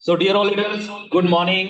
सो dear all leaders, good morning.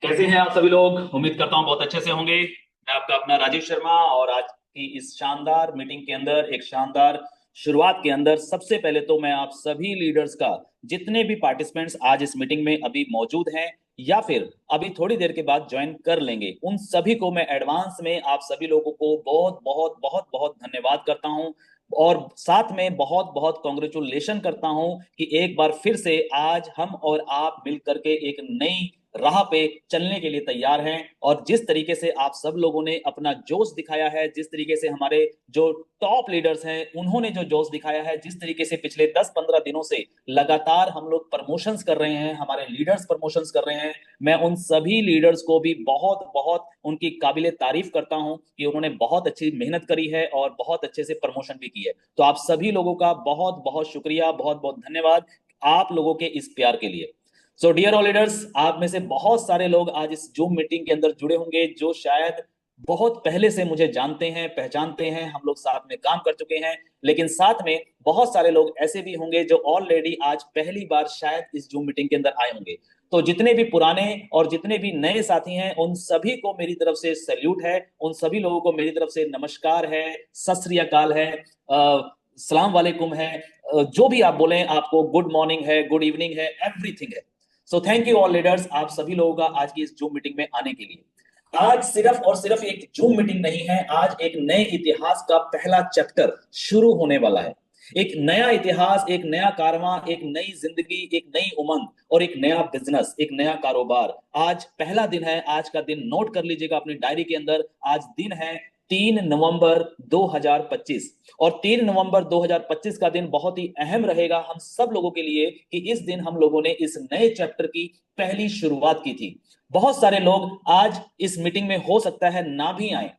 कैसे हैं आप सभी लोग? उम्मीद करता हूं बहुत अच्छे से होंगे। मैं आपका अपना राजीव शर्मा, और आज की इस शानदार मीटिंग के अंदर, एक शानदार शुरुआत के अंदर, सबसे पहले तो मैं आप सभी लीडर्स का, जितने भी पार्टिसिपेंट्स आज इस मीटिंग में अभी मौजूद हैं या फिर अभी थोड़ी देर के बाद ज्वाइन कर लेंगे, उन सभी को मैं एडवांस में आप सभी लोगों को बहुत बहुत बहुत बहुत धन्यवाद करता हूं। और साथ में बहुत बहुत कॉन्ग्रेचुलेशन करता हूं कि एक बार फिर से आज हम और आप मिल करके एक नई राह पे चलने के लिए तैयार हैं। और जिस तरीके से आप सब लोगों ने अपना जोश दिखाया है, जिस तरीके से हमारे जो टॉप लीडर्स हैं उन्होंने जो जोश दिखाया है, जिस तरीके से पिछले 10-15 दिनों से लगातार हम लोग प्रमोशंस कर रहे हैं, हमारे लीडर्स प्रमोशंस कर रहे हैं, मैं उन सभी लीडर्स को भी बहुत बहुत उनकी काबिले तारीफ करता हूं कि उन्होंने बहुत अच्छी मेहनत करी है और बहुत अच्छे से प्रमोशन भी की है। तो आप सभी लोगों का बहुत बहुत शुक्रिया, बहुत बहुत धन्यवाद आप लोगों के इस प्यार के लिए। सो डियर ऑल लीडर्स, आप में से बहुत सारे लोग आज इस जूम मीटिंग के अंदर जुड़े होंगे जो शायद बहुत पहले से मुझे जानते हैं, पहचानते हैं, हम लोग साथ में काम कर चुके हैं। लेकिन साथ में बहुत सारे लोग ऐसे भी होंगे जो ऑलरेडी आज पहली बार शायद इस जूम मीटिंग के अंदर आए होंगे। तो जितने भी पुराने और जितने भी नए साथी हैं, उन सभी को मेरी तरफ से सैल्यूट है, उन सभी लोगों को मेरी तरफ से नमस्कार है, सत श्री अकाल है, सलाम वालेकुम है, जो भी आप बोलें, आपको गुड मॉर्निंग है, गुड इवनिंग है, एवरीथिंग है। So thank you all leaders, आप सभी लोगों का आज की इस जूम मीटिंग में आने के लिए। आज सिर्फ और सिर्फ एक जूम मीटिंग नहीं है, आज एक नए इतिहास का पहला चैप्टर शुरू होने वाला है। एक नया इतिहास, एक नया कारवां, एक नई जिंदगी, एक नई उमंग और एक नया बिजनेस, एक नया कारोबार। आज पहला दिन है, आज का दिन नोट कर लीजिएगा अपनी डायरी के अंदर। आज दिन है 3 नवंबर 2025। और 3 नवंबर 2025 का दिन बहुत ही अहम रहेगा हम सब लोगों के लिए कि इस दिन हम लोगों ने इस नए चैप्टर की पहली शुरुआत की थी। बहुत सारे लोग आज इस मीटिंग में हो सकता है ना भी आए,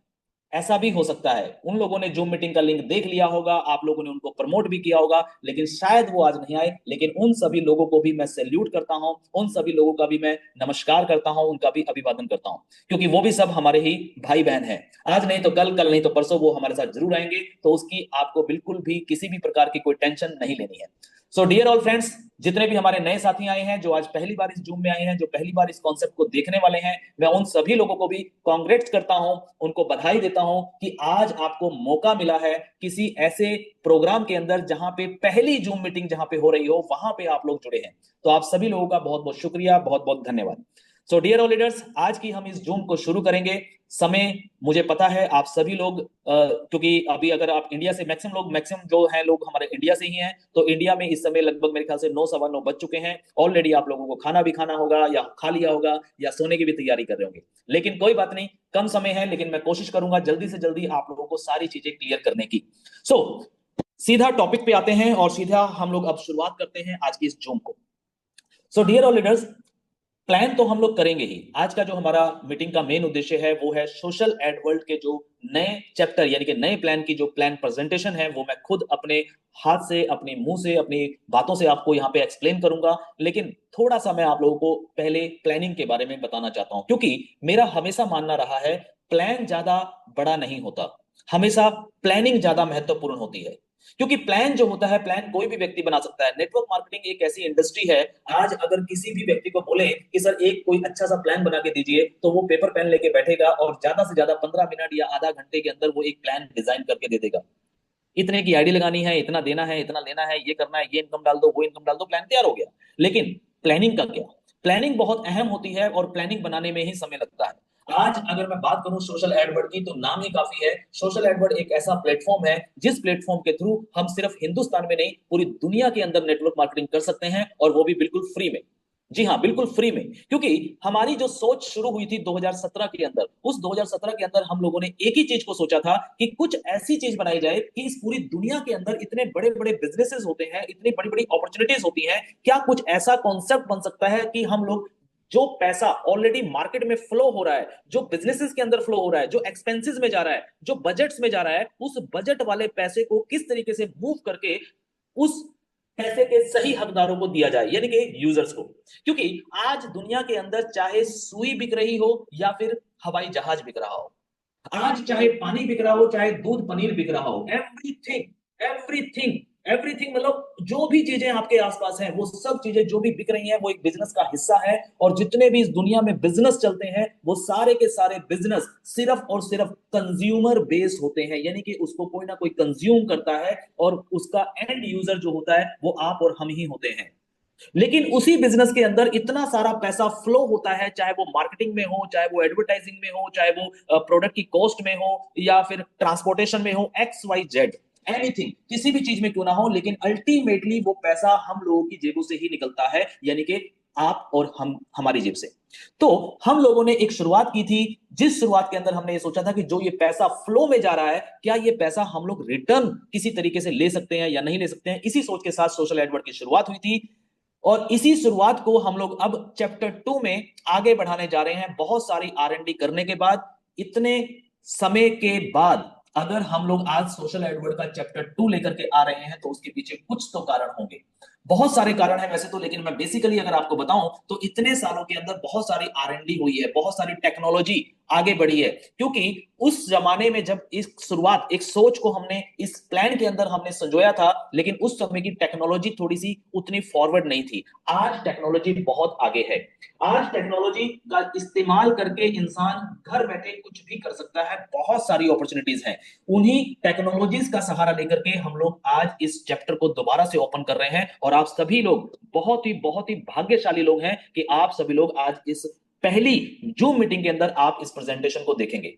ऐसा भी हो सकता है। उन लोगों ने जूम मीटिंग का लिंक देख लिया होगा, आप लोगों ने उनको प्रमोट भी किया होगा, लेकिन शायद वो आज नहीं आए। लेकिन उन सभी लोगों को भी मैं सैल्यूट करता हूं, उन सभी लोगों का भी मैं नमस्कार करता हूं, उनका भी अभिवादन करता हूं, क्योंकि वो भी सब हमारे ही भाई बहन हैं। आज नहीं तो कल, कल नहीं तो परसों वो हमारे साथ जरूर आएंगे, तो उसकी आपको बिल्कुल भी किसी भी प्रकार की कोई टेंशन नहीं लेनी है। सो डियर ऑल फ्रेंड्स, जितने भी हमारे नए साथी आए हैं, जो आज पहली बार इस जूम में आए हैं, जो पहली बार इस कॉन्सेप्ट को देखने वाले हैं, मैं उन सभी लोगों को भी कांग्रेट्स करता हूं, उनको बधाई देता हूं कि आज आपको मौका मिला है किसी ऐसे प्रोग्राम के अंदर जहां पे पहली जूम मीटिंग जहां पे हो रही हो, वहां पे आप लोग जुड़े हैं। तो आप सभी लोगों का बहुत बहुत शुक्रिया, बहुत बहुत धन्यवाद। सो डियर ऑल लीडर्स, आज की हम इस जूम को शुरू करेंगे। समय मुझे पता है आप सभी लोग क्योंकि अभी अगर आप इंडिया से, मैक्सिमम जो हैं लोग हमारे इंडिया से ही हैं, तो इंडिया में इस समय लगभग मेरे ख्याल से 9 सवा 9 बज चुके हैं। ऑलरेडी आप लोगों को खाना भी खाना होगा, या खा लिया होगा, या सोने की भी तैयारी कर रहे होंगे। लेकिन कोई बात नहीं, कम समय है, लेकिन मैं कोशिश करूंगा जल्दी से जल्दी आप लोगों को सारी चीजें क्लियर करने की। सो सीधा टॉपिक पे आते हैं और सीधा हम लोग अब शुरुआत करते हैं आज की इस जूम को। So dear all leaders, plan तो हम लोग करेंगे ही। आज का जो हमारा मीटिंग का मेन उद्देश्य है वो है सोशल एड वर्ल्ड के जो नए चैप्टर यानी कि नए प्लान की जो प्लान प्रेजेंटेशन है, वो मैं खुद अपने हाथ से, अपने मुंह से, अपनी बातों से आपको यहाँ पे एक्सप्लेन करूंगा। लेकिन थोड़ा सा मैं आप लोगों को पहले प्लानिंग के बारे में बताना चाहता हूं, क्योंकि मेरा हमेशा मानना रहा है प्लान ज्यादा बड़ा नहीं होता, हमेशा प्लानिंग ज्यादा महत्वपूर्ण होती है। क्योंकि प्लान जो होता है, प्लान कोई भी व्यक्ति बना सकता है। नेटवर्क मार्केटिंग एक ऐसी इंडस्ट्री है, आज अगर किसी भी व्यक्ति को बोले कि सर एक कोई अच्छा सा प्लान बना के दीजिए, तो वो पेपर पेन लेके बैठेगा और ज्यादा से ज्यादा 15 मिनट या आधा घंटे के अंदर वो एक प्लान डिजाइन करके दे देगा। इतने की आईडी लगानी है, इतना देना है, इतना लेना है, ये करना है, ये इनकम डाल दो, वो इनकम डाल दो, प्लान तैयार हो गया। लेकिन प्लानिंग का क्या? प्लानिंग बहुत अहम होती है और प्लानिंग बनाने में ही समय लगता है। आज अगर मैं बात करूं सोशल एडवर्ड की, तो नाम ही काफी है। सोशल एडवर्ड एक ऐसा प्लेटफॉर्म है जिस प्लेटफॉर्म के थ्रू हम सिर्फ हिंदुस्तान में नहीं, पूरी दुनिया के अंदर नेटवर्क मार्केटिंग कर सकते हैं, और वो भी बिल्कुल फ्री में। जी हाँ, बिल्कुल फ्री में। क्योंकि हमारी जो सोच शुरू हुई थी 2017 के अंदर, उस 2017 के अंदर हम लोगों ने एक ही चीज को सोचा था कि कुछ ऐसी चीज बनाई जाए कि इस पूरी दुनिया के अंदर इतने बड़े बड़े बिजनेसेस होते हैं, इतनी बड़ी बड़ी अपॉर्चुनिटीज होती हैं, क्या कुछ ऐसा कॉन्सेप्ट बन सकता है कि हम लोग जो पैसा ऑलरेडी मार्केट में फ्लो हो रहा है, जो बिजनेसेस के अंदर फ्लो हो रहा है, जो एक्सपेंसेस में जा रहा है, जो बजट्स में जा रहा है, उस बजट वाले पैसे को किस तरीके से मूव करके उस पैसे के सही हकदारों को दिया जाए, यानी कि यूजर्स को। क्योंकि आज दुनिया के अंदर चाहे सुई बिक रही हो या फिर हवाई जहाज बिक रहा हो, आज चाहे पानी बिक रहा हो, चाहे दूध पनीर बिक रहा हो, एवरीथिंग एवरीथिंग एवरीथिंग, मतलब जो भी चीजें आपके आसपास हैं, वो सब चीजें जो भी बिक रही हैं वो एक बिजनेस का हिस्सा है। और जितने भी इस दुनिया में बिजनेस चलते हैं वो सारे के सारे बिजनेस सिर्फ और सिर्फ कंज्यूमर बेस्ड होते हैं, यानी कि उसको कोई ना कोई कंज्यूम करता है और उसका एंड यूजर जो होता है वो आप और हम ही होते हैं। लेकिन उसी बिजनेस के अंदर इतना सारा पैसा फ्लो होता है, चाहे वो मार्केटिंग में हो, चाहे वो एडवर्टाइजिंग में हो, चाहे वो प्रोडक्ट की कॉस्ट में हो, या फिर ट्रांसपोर्टेशन में हो, एक्स वाई जेड, एनीथिंग, किसी भी चीज में क्यों ना हो, लेकिन अल्टीमेटली वो पैसा हम लोगों की जेबों से ही निकलता है, यानी कि आप और हम, हमारी जेब से। तो हम लोगों ने एक शुरुआत की थी, जिस शुरुआत के अंदर हमने ये सोचा था कि जो ये पैसा फ्लो में जा रहा है, क्या ये पैसा हम लोग रिटर्न किसी तरीके से ले सकते हैं या नहीं ले सकते हैं। इसी सोच के साथ सोशल एडवर्ट की शुरुआत हुई थी। और इसी शुरुआत को हम लोग अब चैप्टर 2 में आगे बढ़ाने जा रहे हैं। बहुत सारी R&D करने के बाद, इतने समय के बाद, अगर हम लोग आज सोशल एडवर्ड का चैप्टर 2 लेकर के आ रहे हैं तो उसके पीछे कुछ तो कारण होंगे। बहुत सारे कारण हैं वैसे तो, लेकिन मैं बेसिकली अगर आपको बताऊं तो इतने सालों के अंदर बहुत सारी R&D हुई है, बहुत सारी टेक्नोलॉजी आगे बढ़ी है। क्योंकि उस जमाने में जब इस शुरुआत, एक सोच को हमने इस प्लान के अंदर हमने संजोया था, लेकिन उस समय की टेक्नोलॉजी थोड़ी सी उतनी फॉरवर्ड नहीं थी। आज टेक्नोलॉजी बहुत आगे है। आज टेक्नोलॉजी का इस्तेमाल करके इंसान घर बैठे कुछ भी कर सकता है, बहुत सारी अपॉर्चुनिटीज हैं। उन्हीं टेक्नोलॉजीज का सहारा लेकर के हम लोग आज इस चैप्टर को दोबारा से ओपन कर रहे हैं। और आप सभी लोग बहुत ही भाग्यशाली लोग हैं कि आप सभी लोग आज इस पहली जूम मीटिंग के अंदर आप इस प्रेजेंटेशन को देखेंगे।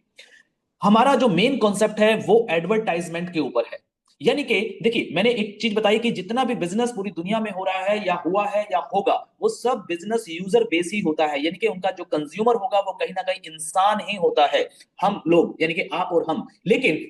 हमारा जो मेन कॉन्सेप्ट है वो एडवर्टाइजमेंट के ऊपर है। यानी कि देखिए, मैंने एक चीज बताई कि जितना भी बिजनेस पूरी दुनिया में हो रहा है या हुआ है या होगा, वो सब बिजनेस यूजर बेस ही होता है, यानी कि उनका जो कंज्यूमर होगा वो कहीं ना कहीं इंसान ही होता है, हम लोग, यानी कि आप और हम। लेकिन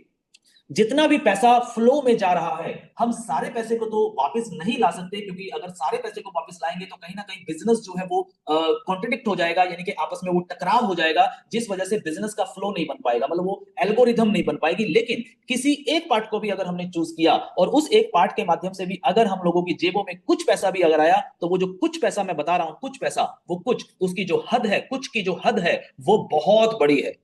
जितना भी पैसा फ्लो में जा रहा है, हम सारे पैसे को तो वापस नहीं ला सकते, क्योंकि अगर सारे पैसे को वापस लाएंगे तो कहीं ना कहीं बिजनेस जो है वो कॉन्ट्रडिक्ट हो जाएगा, यानी कि आपस में वो टकराव हो जाएगा, जिस वजह से बिजनेस का फ्लो नहीं बन पाएगा, मतलब वो एल्गोरिथम नहीं बन पाएगी। लेकिन किसी एक पार्ट को भी अगर हमने चूज किया और उस एक पार्ट के माध्यम से भी अगर हम लोगों की जेबों में कुछ पैसा भी अगर आया, तो वो जो कुछ पैसा मैं बता रहा हूं, कुछ पैसा, वो कुछ, उसकी जो हद है, कुछ की जो हद है वो बहुत बड़ी है।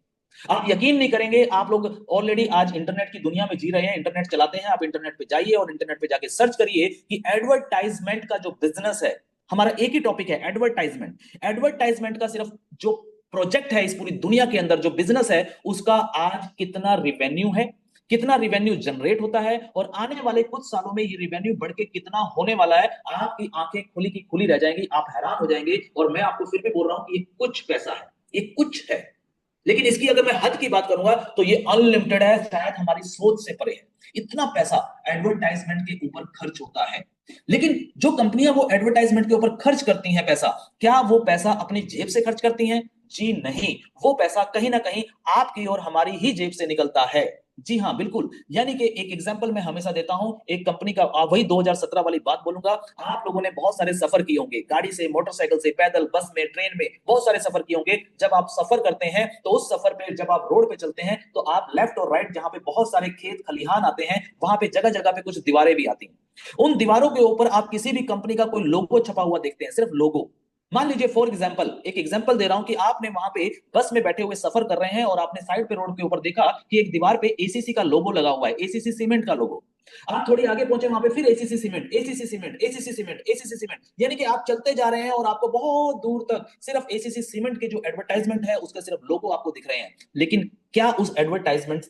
आप यकीन नहीं करेंगे, आप लोग ऑलरेडी आज इंटरनेट की दुनिया में जी रहे हैं, इंटरनेट चलाते हैं, आप इंटरनेट पे जाइए और इंटरनेट पे जाके सर्च करिए कि एडवर्टाइजमेंट का जो बिजनेस है, हमारा एक ही टॉपिक है, एडवर्टाइजमेंट। एडवर्टाइजमेंट का सिर्फ जो प्रोजेक्ट है इस पूरी दुनिया के अंदर, जो बिजनेस है, उसका आज कितना रिवेन्यू है, कितना रिवेन्यू जनरेट होता है, और आने वाले कुछ सालों में ये रिवेन्यू बढ़ के कितना होने वाला है, आपकी आंखें खुली की खुली रह जाएंगी, आप हैरान हो जाएंगे। और मैं आपको फिर भी बोल रहा हूं कि ये कुछ पैसा है, ये कुछ है। लेकिन इसकी अगर मैं हद की बात करूंगा तो ये अनलिमिटेड है, शायद हमारी सोच से परे है। इतना पैसा एडवर्टाइजमेंट के ऊपर खर्च होता है। लेकिन जो कंपनियां वो एडवर्टाइजमेंट के ऊपर खर्च करती हैं पैसा, क्या वो पैसा अपनी जेब से खर्च करती हैं? जी नहीं, वो पैसा कहीं ना कहीं आपकी और हमारी ही जेब से निकलता है। जी हाँ, बिल्कुल। यानी कि एक एग्जांपल मैं हमेशा देता हूं, एक कंपनी का, वही 2017 वाली बात बोलूंगा। आप लोगों ने बहुत सारे सफर किए होंगे, गाड़ी से, मोटरसाइकिल से, पैदल, बस में, ट्रेन में, बहुत सारे सफर किए होंगे। जब आप सफर करते हैं तो उस सफर पे जब आप रोड पे चलते हैं तो आप लेफ्ट और राइट, जहां पे बहुत सारे खेत खलिहान आते हैं, वहां पे जगह जगह पे कुछ दीवारें भी आती हैं। उन दीवारों के ऊपर आप किसी भी कंपनी का कोई लोगो छपा हुआ देखते हैं, सिर्फ लोगो। मान लीजिए, फॉर एग्जाम्पल, एक एग्जाम्पल दे रहा हूं कि आपने वहां पे बस में बैठे हुए सफर कर रहे हैं और आपने साइड पे रोड के ऊपर देखा कि एक दीवार पे एसीसी का लोगो लगा हुआ है, एसीसी सीमेंट का लोगो। आप थोड़ी आगे पहुंचे, वहां पे फिर ACC cement, ACC cement, ACC cement, ACC cement, यानी कि आप चलते जा रहे हैं और आपको बहुत दूर तक सिर्फ एसीसी सीमेंट के जो एडवर्टाइजमेंट है उसका सिर्फ लोगो आपको दिख रहे हैं। लेकिन क्या उस एडवर्टाइजमेंट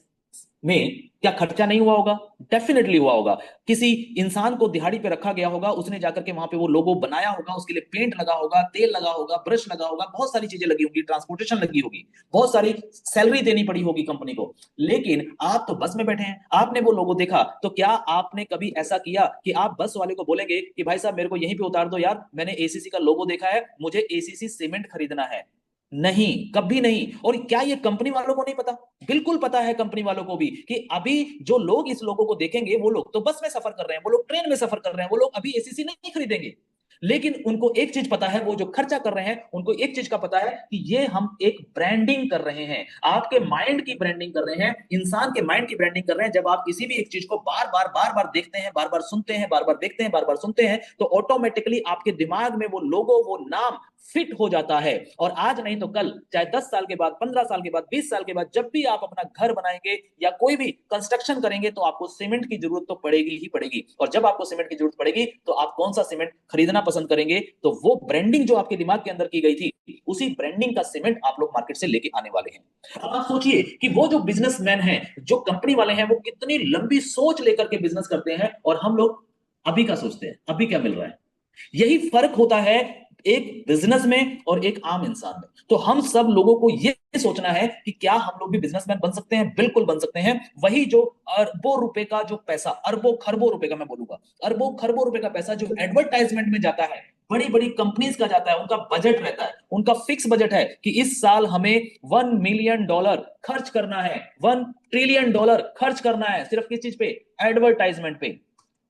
में क्या खर्चा नहीं हुआ होगा? डेफिनेटली हुआ होगा। किसी इंसान को दिहाड़ी पे रखा गया होगा, उसने जाकर के वहां पे वो लोगो बनाया होगा, उसके लिए पेंट लगा होगा, तेल लगा होगा, ब्रश लगा होगा, बहुत सारी चीजें लगी होगी, ट्रांसपोर्टेशन लगी होगी, बहुत सारी सैलरी देनी पड़ी होगी कंपनी को। लेकिन आप तो बस में बैठे हैं, आपने वो लोगो देखा, तो क्या आपने कभी ऐसा किया कि आप बस वाले को बोलेंगे कि भाई साहब मेरे को यहीं पे उतार दो यार, मैंने एसीसी का लोगो देखा है, मुझे एसीसी सीमेंट खरीदना है? नहीं, कभी नहीं। और क्या ये कंपनी वालों को नहीं पता? बिल्कुल पता है कंपनी वालों को भी कि अभी जो लोग इस लोगों को देखेंगे, वो लोग तो बस में सफर कर रहे हैं, वो लोग ट्रेन में सफर कर रहे हैं, वो लोग अभी एसीसी नहीं खरीदेंगे। लेकिन उनको एक चीज पता है, वो जो खर्चा कर रहे हैं उनको एक चीज का पता है कि ये हम एक ब्रांडिंग कर रहे हैं, आपके माइंड की ब्रांडिंग कर रहे हैं, इंसान के माइंड की ब्रांडिंग कर रहे हैं। जब आप किसी भी एक चीज को बार बार देखते हैं, बार बार सुनते हैं, बार बार देखते हैं, बार बार सुनते हैं, तो ऑटोमेटिकली आपके दिमाग में वो लोगो, वो नाम फिट हो जाता है। और आज नहीं तो कल, चाहे 10 साल के बाद, 15 साल के बाद, 20 साल के बाद, जब भी आप अपना घर बनाएंगे या कोई भी कंस्ट्रक्शन करेंगे तो आपको सीमेंट की जरूरत तो पड़ेगी ही पड़ेगी। और जब आपको सीमेंट की जरूरत पड़ेगी तो आप कौन सा सीमेंट खरीदना पसंद करेंगे? तो वो ब्रांडिंग जो आपके दिमाग के अंदर की गई थी, उसी ब्रांडिंग का सीमेंट आप लोग मार्केट से लेके आने वाले हैं। अब आप सोचिए कि वो जो बिजनेसमैन हैं, जो कंपनी वाले हैं, वो कितनी लंबी सोच लेकर के बिजनेस करते हैं, और हम लोग अभी का सोचते हैं, अभी क्या मिल रहा है। यही फर्क होता है एक बिजनेस में और एक आम इंसान में। तो हम सब लोगों को ये सोचना है कि क्या हम लोग भी बिजनेसमैन बन सकते हैं? बिल्कुल बन सकते हैं। वही जो अरबों रुपए का जो पैसा, अरबों खरबों रुपए का, मैं बोलूंगा अरबों खरबों रुपए का पैसा जो एडवर्टाइजमेंट में जाता है, बड़ी बड़ी कंपनीज का जाता है, उनका बजट रहता है, उनका फिक्स बजट है कि इस साल हमें $1 मिलियन खर्च करना है, $1 ट्रिलियन खर्च करना है, सिर्फ किस चीज पे? एडवर्टाइजमेंट पे।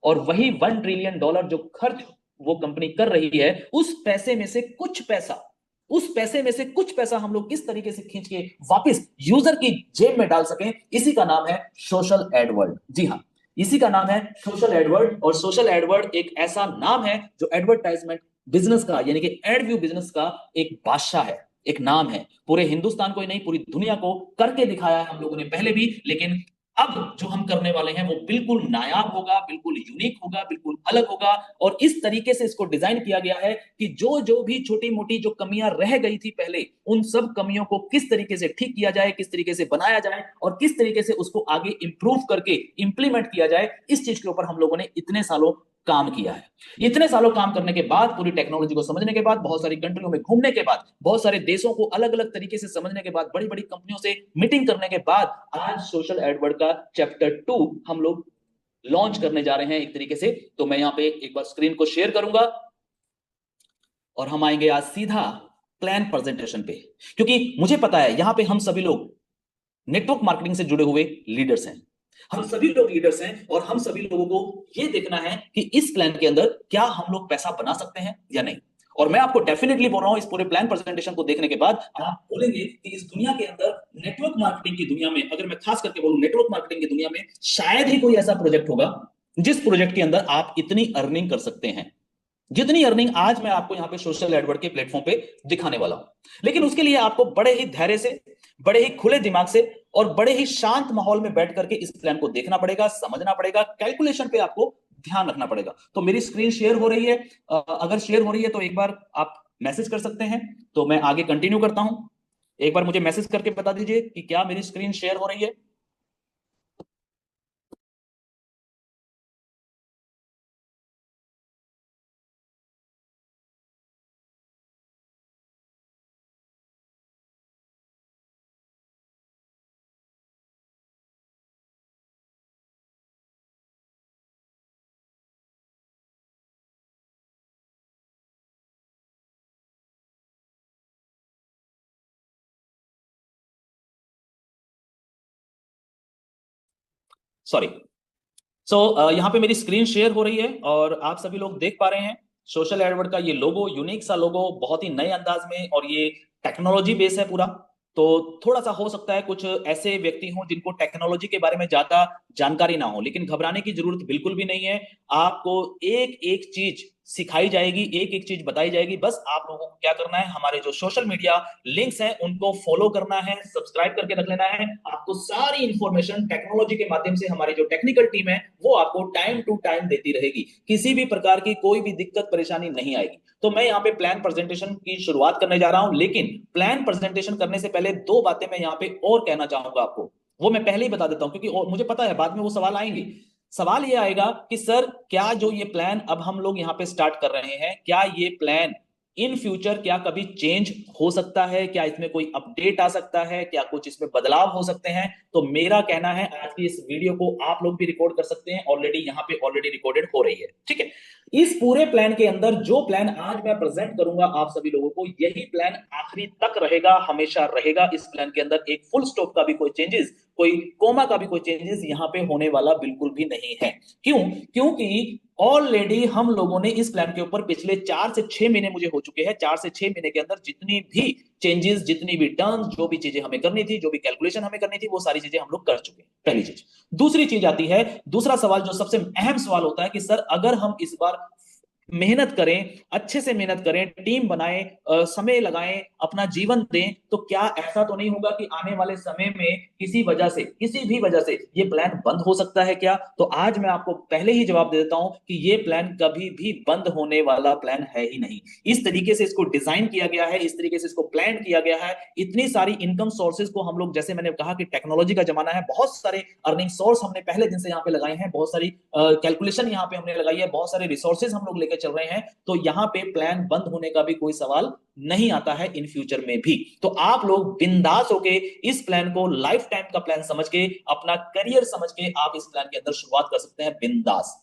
और वही $1 ट्रिलियन जो खर्च वो कंपनी कर रही है, उस पैसे में से कुछ पैसा, हम लोग किस तरीके से खींच के वापस यूजर की जेब में डाल सकें, इसी का नाम है सोशल एडवर्ड। जी हाँ, इसी का नाम है सोशल एडवर्ड। और सोशल एडवर्ड एक ऐसा नाम है जो एडवर्टाइजमेंट बिजनेस का, यानी कि एड व्यू बिजनेस का एक बादशाह है, एक नाम है। पूरे हिंदुस्तान को ही नहीं, पूरी दुनिया को करके दिखाया है हम लोगों ने पहले भी। लेकिन अब जो हम करने वाले हैं वो बिल्कुल नायाब होगा, बिल्कुल यूनिक होगा, बिल्कुल अलग होगा। और इस तरीके से इसको डिजाइन किया गया है कि जो जो भी छोटी मोटी जो कमियां रह गई थी पहले, उन सब कमियों को किस तरीके से ठीक किया जाए, किस तरीके से बनाया जाए, और किस तरीके से उसको आगे इंप्रूव करके इंप्लीमेंट किया जाए, इस चीज के ऊपर हम लोगों ने इतने सालों काम किया है। इतने सालों काम करने के बाद, पूरी टेक्नोलॉजी को समझने के बाद, बहुत सारी कंट्रियों में घूमने के बाद, बहुत सारे देशों को अलग अलग तरीके से समझने के बाद, बड़ी बड़ी कंपनियों से मीटिंग करने के बाद, आज सोशल एडवर्ड का चैप्टर 2 हम लोग लॉन्च करने जा रहे हैं एक तरीके से। तो मैं यहां पे एक बार स्क्रीन को शेयर करूंगा और हम आएंगे आज सीधा प्लान प्रेजेंटेशन पे। क्योंकि मुझे पता है यहां पे हम सभी लोग नेटवर्क मार्केटिंग से जुड़े हुए लीडर्स हैं, हम सभी लोग लीडर्स हैं, और हम सभी लोगों को यह देखना है कि इस प्लान के अंदर क्या हम लोग पैसा बना सकते हैं या नहीं। और मैं आपको डेफिनेटली बोल रहा हूं, इस पूरे प्लान प्रेजेंटेशन को देखने के बाद आप बोलेंगे कि इस दुनिया के अंदर, नेटवर्क मार्केटिंग की दुनिया में, अगर मैं खास करके बोलूं नेटवर्क मार्केटिंग की दुनिया में, शायद ही कोई ऐसा प्रोजेक्ट होगा जिस प्रोजेक्ट के अंदर आप इतनी अर्निंग कर सकते हैं, जितनी अर्निंग आज मैं आपको यहां पे सोशल एडवर्ड के प्लेटफॉर्म पे दिखाने वाला हूं। लेकिन उसके लिए आपको बड़े ही धैर्य से, बड़े ही खुले दिमाग से और बड़े ही शांत माहौल में बैठ करके इस प्लान को देखना पड़ेगा, समझना पड़ेगा, कैलकुलेशन पे आपको ध्यान रखना पड़ेगा। तो मेरी स्क्रीन शेयर हो रही है, अगर शेयर हो रही है तो एक बार आप मैसेज कर सकते हैं, तो मैं आगे कंटिन्यू करता हूं। एक बार मुझे मैसेज करके बता दीजिए कि क्या मेरी स्क्रीन शेयर हो रही है। सॉरी। यहाँ पे मेरी स्क्रीन शेयर हो रही है और आप सभी लोग देख पा रहे हैं सोशल एडवर्ड का ये लोगो, यूनिक सा लोगो, बहुत ही नए अंदाज में, और ये टेक्नोलॉजी बेस है पूरा। तो थोड़ा सा हो सकता है कुछ ऐसे व्यक्ति हों जिनको टेक्नोलॉजी के बारे में ज्यादा जानकारी ना हो, लेकिन घबराने की जरूरत बिल्कुल भी नहीं है। आपको एक एक चीज सिखाई जाएगी, एक एक चीज बताई जाएगी। बस आप लोगों को क्या करना है, हमारे जो सोशल मीडिया लिंक्स हैं उनको फॉलो करना है, सब्सक्राइब करके रख लेना है। आपको सारी इंफॉर्मेशन टेक्नोलॉजी के माध्यम से हमारी जो टेक्निकल टीम है वो आपको टाइम टू टाइम देती रहेगी। किसी भी प्रकार की कोई भी दिक्कत परेशानी नहीं आएगी। तो मैं यहाँ पे प्लान प्रेजेंटेशन की शुरुआत करने जा रहा हूं, लेकिन प्लान प्रेजेंटेशन करने से पहले दो बातें मैं यहाँ पे और कहना चाहूंगा आपको, वो मैं पहले ही बता देता हूं, क्योंकि मुझे पता है बाद में वो सवाल आएंगे। सवाल ये आएगा कि सर, क्या जो ये प्लान अब हम लोग यहाँ पे स्टार्ट कर रहे हैं, क्या ये प्लान इन फ्यूचर क्या कभी चेंज हो सकता है? क्या इसमें कोई अपडेट आ सकता है? क्या कुछ इसमें बदलाव हो सकते हैं? तो मेरा कहना है, आज की इस वीडियो को आप लोग भी रिकॉर्ड कर सकते हैं, ऑलरेडी यहाँ पे ऑलरेडी रिकॉर्डेड हो रही है, ठीक है। इस पूरे प्लान के अंदर जो प्लान आज मैं प्रेजेंट करूंगा आप सभी लोगों को, यही प्लान आखिरी तक रहेगा, हमेशा रहेगा। इस प्लान के अंदर एक फुल स्टॉप का भी कोई चेंजेस, कोई कोमा का भी कोई चेंजेस यहाँ पे होने वाला बिल्कुल भी नहीं है। क्यों? क्योंकि ऑलरेडी हम लोगों ने इस प्लान के ऊपर पिछले 4 से 6 महीने मुझे हो चुके हैं, 4 से 6 महीने के अंदर जितनी भी चेंजेस, जितनी भी टर्म्स, जो भी चीजें हमें करनी थी, जो भी कैलकुलेशन हमें करनी थी, वो सारी चीजें हम लोग कर चुके हैं। पहली चीज। दूसरी चीज आती है, दूसरा सवाल जो सबसे अहम सवाल होता है कि सर, अगर हम इस बार मेहनत करें, अच्छे से मेहनत करें, टीम बनाएं, समय लगाएं, अपना जीवन दें, तो क्या ऐसा तो नहीं होगा कि आने वाले समय में किसी वजह से, किसी भी वजह से ये प्लान बंद हो सकता है क्या? तो आज मैं आपको पहले ही जवाब दे देता हूं कि ये प्लान कभी भी बंद होने वाला प्लान है ही नहीं। इस तरीके से इसको डिजाइन किया गया है, इस तरीके से इसको प्लान किया गया है। इतनी सारी इनकम सोर्सेज को हम लोग, जैसे मैंने कहा कि टेक्नोलॉजी का जमाना है, बहुत सारे अर्निंग सोर्स हमने पहले दिन से यहाँ पे लगाए हैं, बहुत सारी कैलकुलेशन यहाँ पे हमने लगाई है, बहुत सारे रिसोर्सेज हम लोग लेकर चल रहे हैं। तो यहाँ पे प्लान बंद होने का भी कोई सवाल नहीं आता है इन फ्यूचर में भी। तो आप लोग बिंदास होके इस प्लान को लाइफ टाइम का प्लान समझ के, अपना करियर समझ के आप इस प्लान के अंदर शुरुआत कर सकते हैं बिंदास।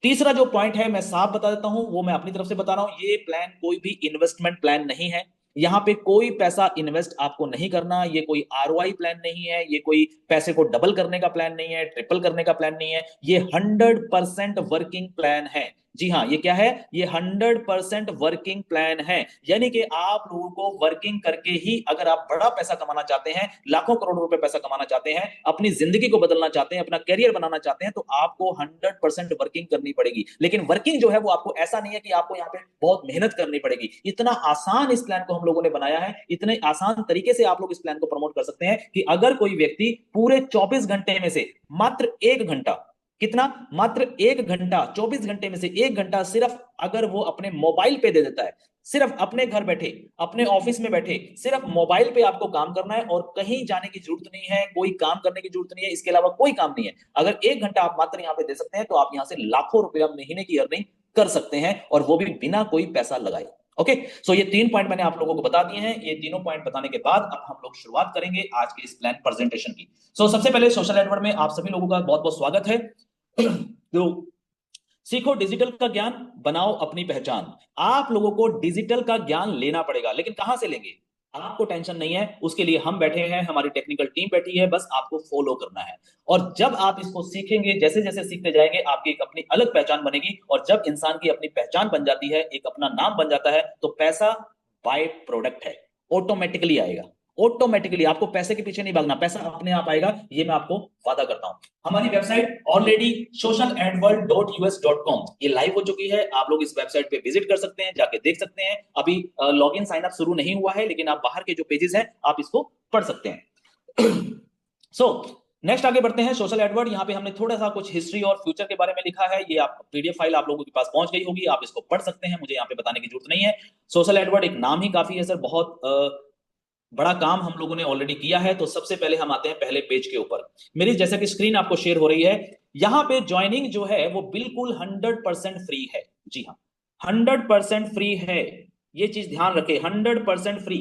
तीसरा जो पॉइंट है मैं साफ बता देता हूं, वो मैं अपनी तरफ से बता रहा हूं, ये प्लान कोई भी इन्वेस्टमेंट प्लान नहीं है। यहां पे कोई पैसा इन्वेस्ट आपको नहीं करना, ये कोई आरओआई प्लान नहीं है, ये कोई पैसे को डबल करने का प्लान नहीं है, ट्रिपल करने का प्लान नहीं है। ये 100% वर्किंग प्लान है। जी हाँ, ये क्या है? ये 100% वर्किंग प्लान है। यानी कि आप लोगों को वर्किंग करके ही, अगर आप बड़ा पैसा कमाना चाहते हैं, लाखों करोड़ों रुपए पैसा कमाना चाहते हैं, अपनी जिंदगी को बदलना चाहते हैं, अपना करियर बनाना चाहते हैं, तो आपको 100% वर्किंग करनी पड़ेगी। लेकिन वर्किंग जो है वो आपको ऐसा नहीं है कि आपको यहाँ पे बहुत मेहनत करनी पड़ेगी। इतना आसान इस प्लान को हम लोगों ने बनाया है, इतने आसान तरीके से आप लोग इस प्लान को प्रमोट कर सकते हैं कि अगर कोई व्यक्ति पूरे 24 घंटे में से मात्र 1 घंटा, कितना? मात्र 1 घंटा, 24 घंटे में से 1 घंटा सिर्फ अगर वो अपने मोबाइल पे दे देता है, सिर्फ अपने घर बैठे, अपने ऑफिस में बैठे, सिर्फ मोबाइल पे आपको काम करना है और कहीं जाने की जरूरत नहीं है, कोई काम करने की जरूरत नहीं है, इसके अलावा कोई काम नहीं है। अगर 1 घंटा आप मात्र यहाँ पे दे सकते हैं तो आप यहाँ से लाखों रुपया महीने की अर्निंग कर सकते हैं, और वो भी बिना कोई पैसा लगाए। ओके, सो ये 3 पॉइंट मैंने आप लोगों को बता दिए हैं। ये तीनों पॉइंट बताने के बाद अब हम लोग शुरुआत करेंगे आज के इस प्लान प्रेजेंटेशन की। सबसे पहले सोशल एडवर्ड में आप सभी लोगों का बहुत बहुत स्वागत है। तो सीखो डिजिटल का ज्ञान, बनाओ अपनी पहचान। आप लोगों को डिजिटल का ज्ञान लेना पड़ेगा, लेकिन कहां से लेंगे? आपको टेंशन नहीं है, उसके लिए हम बैठे हैं, हमारी टेक्निकल टीम बैठी है, बस आपको फॉलो करना है। और जब आप इसको सीखेंगे, जैसे जैसे सीखते जाएंगे, आपकी एक अपनी अलग पहचान बनेगी। और जब इंसान की अपनी पहचान बन जाती है, एक अपना नाम बन जाता है, तो पैसा बाय प्रोडक्ट है, ऑटोमेटिकली आएगा। ऑटोमेटिकली आपको पैसे के पीछे नहीं भागना, पैसा अपने आप आएगा, ये मैं आपको वादा करता हूं। हमारी वेबसाइट ऑलरेडी socialadworld.us.com ये लाइव हो चुकी है। आप लोग इस वेबसाइट पे विजिट कर सकते हैं, जाके देख सकते हैं। अभी लॉगिन साइन अप शुरू नहीं हुआ है, लेकिन आप बाहर के जो पेजेस हैं आप इसको पढ़ सकते हैं। सो नेक्स्ट आगे बढ़ते हैं। सोशल एडवर्ड, यहाँ पे हमने थोड़ा सा कुछ हिस्ट्री और फ्यूचर के बारे में लिखा है। ये आप पीडीएफ फाइल आप लोगों के पास पहुंच गई होगी, आप इसको पढ़ सकते हैं, मुझे यहाँ पे बताने की जरूरत नहीं है। सोशल एडवर्ड एक नाम ही काफी है सर, बहुत बड़ा काम हम लोगों ने ऑलरेडी किया है। तो सबसे पहले हम आते हैं पहले पेज के ऊपर। मेरी जैसा कि स्क्रीन आपको शेयर हो रही है, यहां पे ज्वाइनिंग जो है वो बिल्कुल 100% फ्री है। जी हाँ, 100% फ्री है, ये चीज ध्यान रखें, 100% फ्री।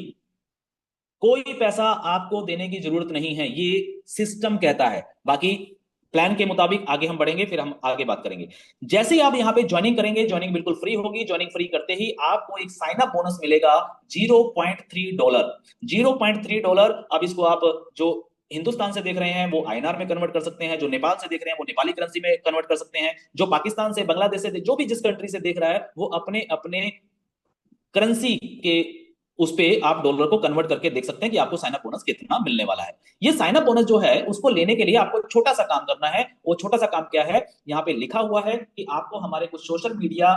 कोई पैसा आपको देने की जरूरत नहीं है, ये सिस्टम कहता है। बाकी प्लान के मुताबिक आगे हम बढ़ेंगे, फिर हम आगे बात करेंगे। जैसे ही आप यहाँ पे ज्वाइनिंग करेंगे, ज्वाइनिंग बिल्कुल फ्री होगी। ज्वाइनिंग फ्री करते ही आपको एक साइन अप बोनस मिलेगा $0.3। $0.3। अब इसको आप जो हिंदुस्तान से देख रहे हैं वो आईएनआर में कन्वर्ट कर सकते हैं, जो नेपाल से देख रहे हैं वो नेपाली करेंसी में कन्वर्ट कर सकते हैं, जो पाकिस्तान से, बांग्लादेश से, जो भी जिस कंट्री से देख रहा है वो अपने अपने करेंसी के उस पे आप डॉलर को कन्वर्ट करके देख सकते हैं कि आपको साइन अप बोनस कितना मिलने वाला है। ये साइन अप बोनस जो है उसको लेने के लिए आपको एक छोटा सा काम करना है। वो छोटा सा काम क्या है? यहाँ पे लिखा हुआ है कि आपको हमारे कुछ सोशल मीडिया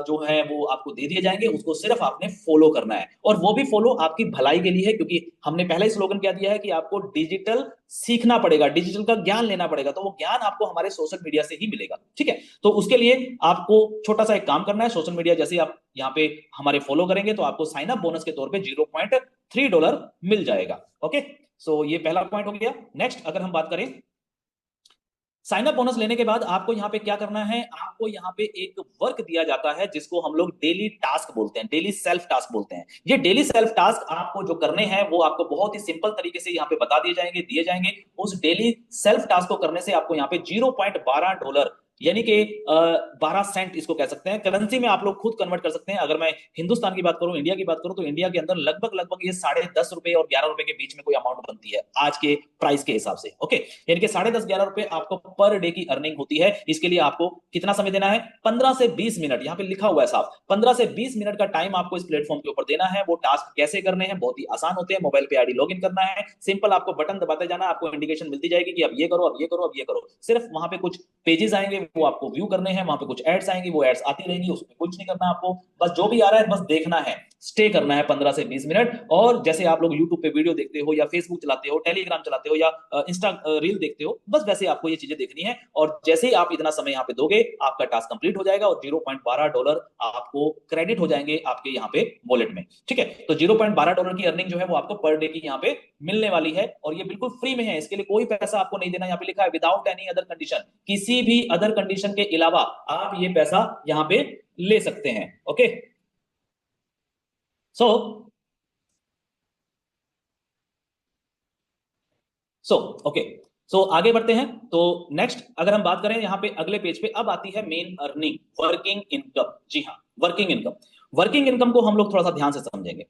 जो है वो आपको दे दिए जाएंगे, उसको सिर्फ आपने फॉलो करना है। और वो भी फॉलो आपकी भलाई के लिए है, क्योंकि हमने पहले ही स्लोगन क्या दिया है कि आपको डिजिटल सीखना पड़ेगा, डिजिटल का ज्ञान लेना पड़ेगा। तो वो ज्ञान आपको हमारे सोशल मीडिया से ही मिलेगा। ठीक है, तो उसके लिए आपको छोटा सा एक काम करना है। सोशल मीडिया जैसे आप यहाँ पे हमारे फॉलो करेंगे तो आपको साइन अप बोनस के तौर पे $0.3 मिल जाएगा। ओके, सो ये पहला पॉइंट हो गया। नेक्स्ट अगर हम बात करें, साइन अप बोनस लेने के बाद आपको यहाँ पे क्या करना है? आपको यहाँ पे एक वर्क दिया जाता है जिसको हम लोग डेली टास्क बोलते हैं, डेली सेल्फ टास्क बोलते हैं। ये डेली सेल्फ टास्क आपको जो करने हैं वो आपको बहुत ही सिंपल तरीके से यहाँ पे बता दिए जाएंगे, दिए जाएंगे। उस डेली सेल्फ टास्क को करने से आपको यहाँ पे $0.12 यानी कि 12 सेंट इसको कह सकते हैं, करेंसी में आप लोग खुद कन्वर्ट कर सकते हैं। अगर मैं हिंदुस्तान की बात करूं, इंडिया की बात करूं, तो इंडिया के अंदर लगभग लगभग ये ₹10.5 और ₹11 के बीच में कोई अमाउंट बनती है आज के प्राइस के हिसाब से। ओके, यानी कि ₹10.5-11 आपको पर डे की अर्निंग होती है। इसके लिए आपको कितना समय देना है? 15 से 20 मिनट, यहाँ पे लिखा हुआ है साफ, 15 से 20 मिनट का टाइम आपको इस प्लेटफॉर्म के ऊपर देना है। वो टास्क कैसे करने हैं? बहुत ही आसान होते हैं। मोबाइल पे आईडी लॉगिन करना है, सिंपल आपको बटन दबाते जाना, आपको इंडिकेशन मिलती जाएगी कि अब ये करो, अब ये करो, अब ये करो। सिर्फ वहां पे कुछ पेजेस आएंगे, वो आपको व्यू करने हैं, वहां पे कुछ एड्स आएंगी, वो एड्स आती रहेंगी, उसमें कुछ नहीं करना आपको, बस जो भी आ रहा है बस देखना है, स्टे करना है 15 से 20 मिनट। और जैसे आप लोग यूट्यूब पे वीडियो देखते हो या फेसबुक चलाते हो, टेलीग्राम चलाते हो या इंस्टा रील देखते हो, बस वैसे आपको ये चीजें देखनी है। और जैसे ही आप इतना समय यहाँ पे दोगे, आपका टास्क कंप्लीट हो जाएगा और $0.12 आपको क्रेडिट हो जाएंगे आपके यहाँ पे वॉलेट में। ठीक है, तो $0.12 की अर्निंग जो है वो आपको पर डे की यहाँ पे मिलने वाली है, और ये बिल्कुल फ्री में है, इसके लिए कोई पैसा आपको नहीं देना। यहाँ पे लिखा है विदाउट एनी अदर कंडीशन, किसी भी अदर कंडीशन के अलावा आप ये पैसा यहाँ पे ले सकते हैं। ओके, सो सो ओके, सो आगे बढ़ते हैं। तो नेक्स्ट अगर हम बात करें यहाँ पे अगले पेज पे, अब आती है मेन अर्निंग, वर्किंग इनकम। जी हाँ, वर्किंग इनकम। वर्किंग इनकम को हम लोग थोड़ा सा ध्यान से समझेंगे।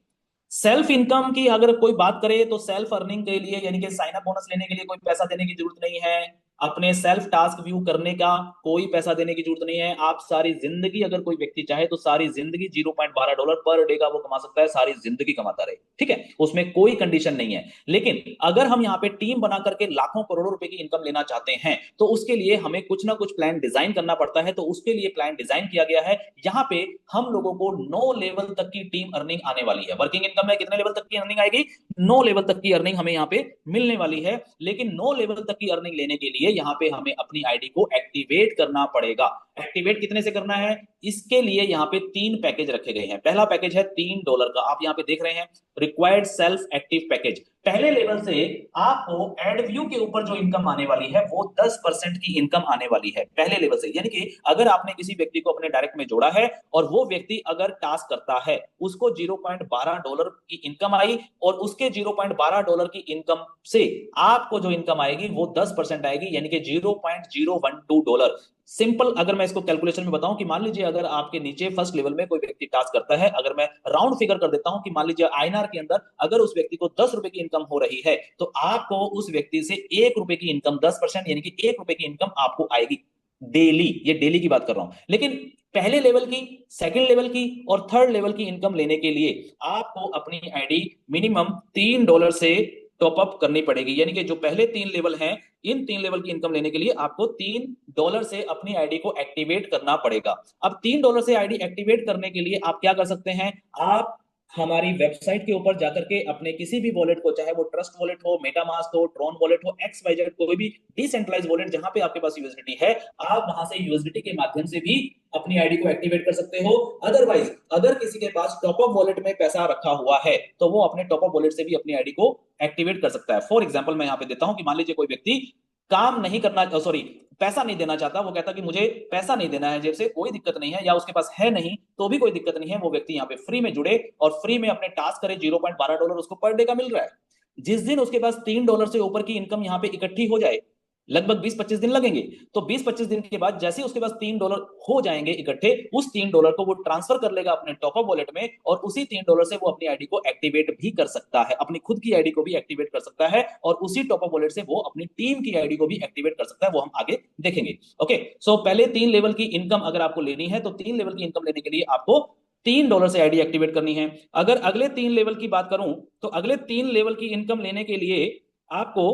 सेल्फ इनकम की अगर कोई बात करे तो सेल्फ अर्निंग के लिए यानी कि साइन अप बोनस लेने के लिए कोई पैसा देने की जरूरत नहीं है, अपने सेल्फ टास्क व्यू करने का कोई पैसा देने की जरूरत नहीं है। आप सारी जिंदगी अगर कोई व्यक्ति चाहे तो सारी जिंदगी $0.12 पर डे का वो कमा सकता है, सारी जिंदगी कमाता रहे। ठीक है, उसमें कोई कंडीशन नहीं है। लेकिन अगर हम यहाँ पे टीम बना करके लाखों करोड़ों रुपए की इनकम लेना चाहते हैं तो उसके लिए हमें कुछ ना कुछ प्लान डिजाइन करना पड़ता है। तो उसके लिए प्लान डिजाइन किया गया है। यहाँ पे हम लोगों को 9 लेवल तक की टीम अर्निंग आने वाली है। वर्किंग इनकम में कितने लेवल तक की अर्निंग आएगी? 9 लेवल तक की अर्निंग हमें यहाँ पे मिलने वाली है। लेकिन 9 लेवल तक की अर्निंग लेने के लिए यहाँ पे हमें अपनी आईडी को एक्टिवेट करना पड़ेगा। एक्टिवेट कितने से करना है? इसके लिए यहाँ पे 3 पैकेज रखे गए हैं। पहला पैकेज है $3 का, आप यहाँ पे देख रहे हैं, रिक्वायर्ड सेल्फ एक्टिव पैकेज। पहले लेवल से आपको एडव्यू के ऊपर जो इनकम आने वाली है वो 10% की इनकम आने वाली है पहले लेवल से। यानी कि अगर आपने किसी व्यक्ति को अपने डायरेक्ट में जोड़ा है और वो व्यक्ति अगर टास्क करता है, उसको $0.12 की इनकम आई, और उसके $0.12 की इनकम से आपको जो इनकम आएगी वो 10% आएगी, यानी कि $0.012। सिंपल अगर मैं इसको कैलकुलेशन में बताऊं कि मान लीजिए अगर आपके नीचे फर्स्ट लेवल में कोई व्यक्ति टास्क करता है, अगर मैं राउंड फिगर कर देता हूं कि मान लीजिए आईएनआर के अंदर अगर उस व्यक्ति को ₹10 की इनकम हो रही है, तो आपको उस व्यक्ति से ₹1 की इनकम, 10% यानी कि ₹1 की इनकम आपको आएगी डेली। ये डेली की बात कर रहा हूं। लेकिन पहले लेवल की, सेकंड लेवल की और थर्ड लेवल की इनकम लेने के लिए आपको अपनी आईडी मिनिमम $3 से टॉप अप करनी पड़ेगी। यानी कि जो पहले 3 लेवल हैं, इन 3 लेवल की इनकम लेने के लिए आपको $3 से अपनी आईडी को एक्टिवेट करना पड़ेगा। अब $3 से आईडी एक्टिवेट करने के लिए आप क्या कर सकते हैं? आप हमारी वेबसाइट के ऊपर जाकर के अपने किसी भी वॉलेट को, चाहे वो ट्रस्ट वॉलेट हो, मेटामास्क हो, ट्रॉन वॉलेट हो, XYZ कोई भी डिसेंट्रलाइज वॉलेट जहां पे आपके पास यूएसडीटी है, आप वहां से यूएसडीटी के माध्यम से भी अपनी आईडी को एक्टिवेट कर सकते हो। अदरवाइज अगर किसी के पास टॉपअप वॉलेट में पैसा रखा हुआ है तो वो अपने टॉपअप वॉलेट से भी अपनी आईडी को एक्टिवेट कर सकता है। फॉर एग्जाम्पल मैं यहाँ पे देता हूं कि मान लीजिए कोई व्यक्ति काम नहीं करना, सॉरी, पैसा नहीं देना चाहता, वो कहता कि मुझे पैसा नहीं देना है जेब से, कोई दिक्कत नहीं है, या उसके पास है नहीं तो भी कोई दिक्कत नहीं है, वो व्यक्ति यहाँ पे फ्री में जुड़े और फ्री में अपने टास्क करे, $0.12 उसको पर डे का मिल रहा है। जिस दिन उसके पास $3 से ऊपर की इनकम यहाँ पे इकट्ठी हो जाए, लगभग 20-25 दिन लगेंगे, तो 20-25 दिन के बाद जैसे उसके पास $3 हो जाएंगे इकट्ठे, उस $3 को वो ट्रांसफर कर लेगा अपने टॉपअप वॉलेट में, और उसी $3 से वो अपनी आईडी को एक्टिवेट भी कर सकता है, अपनी खुद की आईडी को भी एक्टिवेट कर सकता है, और उसी टॉपअप वॉलेट से वो अपनी टीम की आईडी को भी एक्टिवेट कर सकता है। वो हम आगे देखेंगे। ओके, सो पहले 3 लेवल की इनकम अगर आपको लेनी है तो 3 लेवल की इनकम लेने के लिए आपको $3 से आईडी एक्टिवेट करनी है। अगर अगले 3 लेवल की बात करूं तो अगले 3 लेवल की इनकम लेने के लिए आपको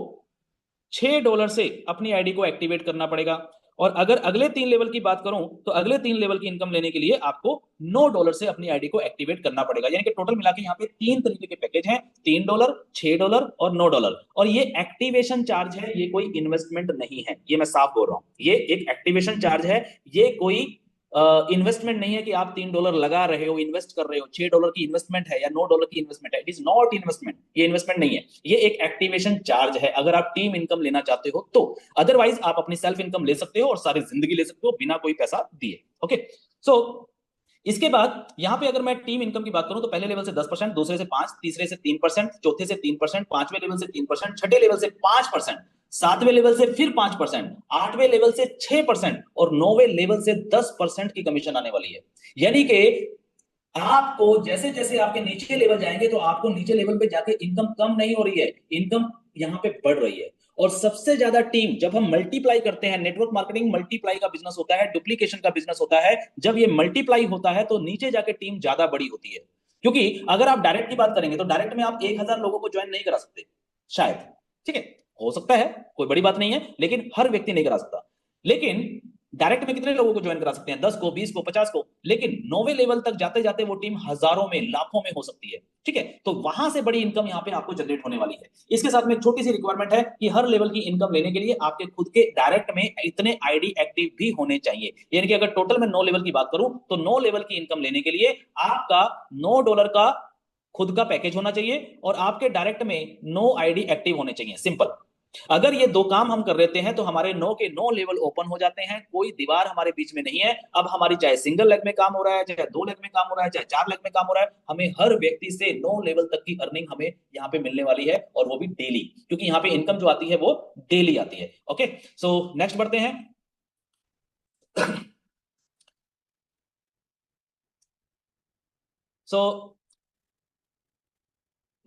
$6 से अपनी आईडी को एक्टिवेट करना पड़ेगा। और अगर अगले 3 लेवल की बात करूं तो अगले 3 लेवल की इनकम लेने के लिए आपको $9 से अपनी आईडी को एक्टिवेट करना पड़ेगा। यानी कि टोटल मिला के यहाँ पे 3 तरीके के पैकेज हैं, $3, $6 और $9। और ये एक्टिवेशन चार्ज है, ये कोई इन्वेस्टमेंट नहीं है, ये मैं साफ बोल रहा हूं, ये एक एक्टिवेशन चार्ज है, ये कोई इन्वेस्टमेंट नहीं है कि आप $3 लगा रहे हो, इन्वेस्ट कर रहे हो। $6 की इन्वेस्टमेंट है या $9 की इन्वेस्टमेंट है, इट इज नॉट इन्वेस्टमेंट, ये इन्वेस्टमेंट नहीं है, ये एक एक्टिवेशन चार्ज है अगर आप टीम इनकम लेना चाहते हो तो। अदरवाइज आप अपनी सेल्फ इनकम ले सकते हो और सारी जिंदगी ले सकते हो बिना कोई पैसा दिए। ओके, सो इसके बाद यहां पे अगर मैं टीम इनकम की बात करूं तो पहले लेवल से 10%, दूसरे से 5%, तीसरे से 3%, चौथे से 3%, पांचवें लेवल से 3%, छठे लेवल से 5%, सातवें लेवल से फिर 5%, आठवें लेवल से 6% और नौवें लेवल से 10% की कमीशन आने वाली है। यानी कि आपको जैसे जैसे आपके नीचे लेवल जाएंगे तो आपको नीचे लेवल पे जाके इनकम कम नहीं हो रही है, इनकम यहाँ पे बढ़ रही है। और सबसे ज्यादा टीम जब हम मल्टीप्लाई करते हैं, नेटवर्क मार्केटिंग मल्टीप्लाई का बिजनेस होता है, डुप्लीकेशन का बिजनेस होता है, जब ये मल्टीप्लाई होता है तो नीचे जाके टीम ज्यादा बड़ी होती है। क्योंकि अगर आप डायरेक्ट की बात करेंगे तो डायरेक्ट में आप 1000 लोगों को ज्वाइन नहीं करा सकते शायद, ठीक है, हो सकता है, कोई बड़ी बात नहीं है, लेकिन हर व्यक्ति नहीं करा सकता। लेकिन डायरेक्ट में कितने लोगों को ज्वाइन करा सकते हैं? 10 को, 20 को, 50 को। लेकिन 9वें लेवल तक जाते जाते वो टीम हजारों में, लाखों में हो सकती है। ठीक है, तो वहां से बड़ी इनकम यहाँ पे आपको जनरेट होने वाली है। इसके साथ में एक छोटी सी रिक्वायरमेंट है कि हर लेवल की इनकम लेने के लिए आपके खुद के डायरेक्ट में इतने आईडी एक्टिव भी होने चाहिए। यानी कि अगर टोटल में 9 लेवल की बात करूं तो 9 लेवल की इनकम लेने के लिए आपका $9 का खुद का पैकेज होना चाहिए और आपके डायरेक्ट में 9 आईडी एक्टिव होने चाहिए। सिंपल। अगर ये दो काम हम कर लेते हैं तो हमारे 9 के 9 लेवल ओपन हो जाते हैं, कोई दीवार हमारे बीच में नहीं है। अब हमारी चाहे सिंगल लेग में काम हो रहा है, चाहे 2 लेग में काम हो रहा है, चाहे 4 लेग में काम हो रहा है, हमें हर व्यक्ति से 9 लेवल तक की अर्निंग हमें यहाँ पे मिलने वाली है, और वो भी डेली, क्योंकि यहाँ पे इनकम जो आती है वो डेली आती है। ओके, सो नेक्स्ट बढ़ते हैं। सो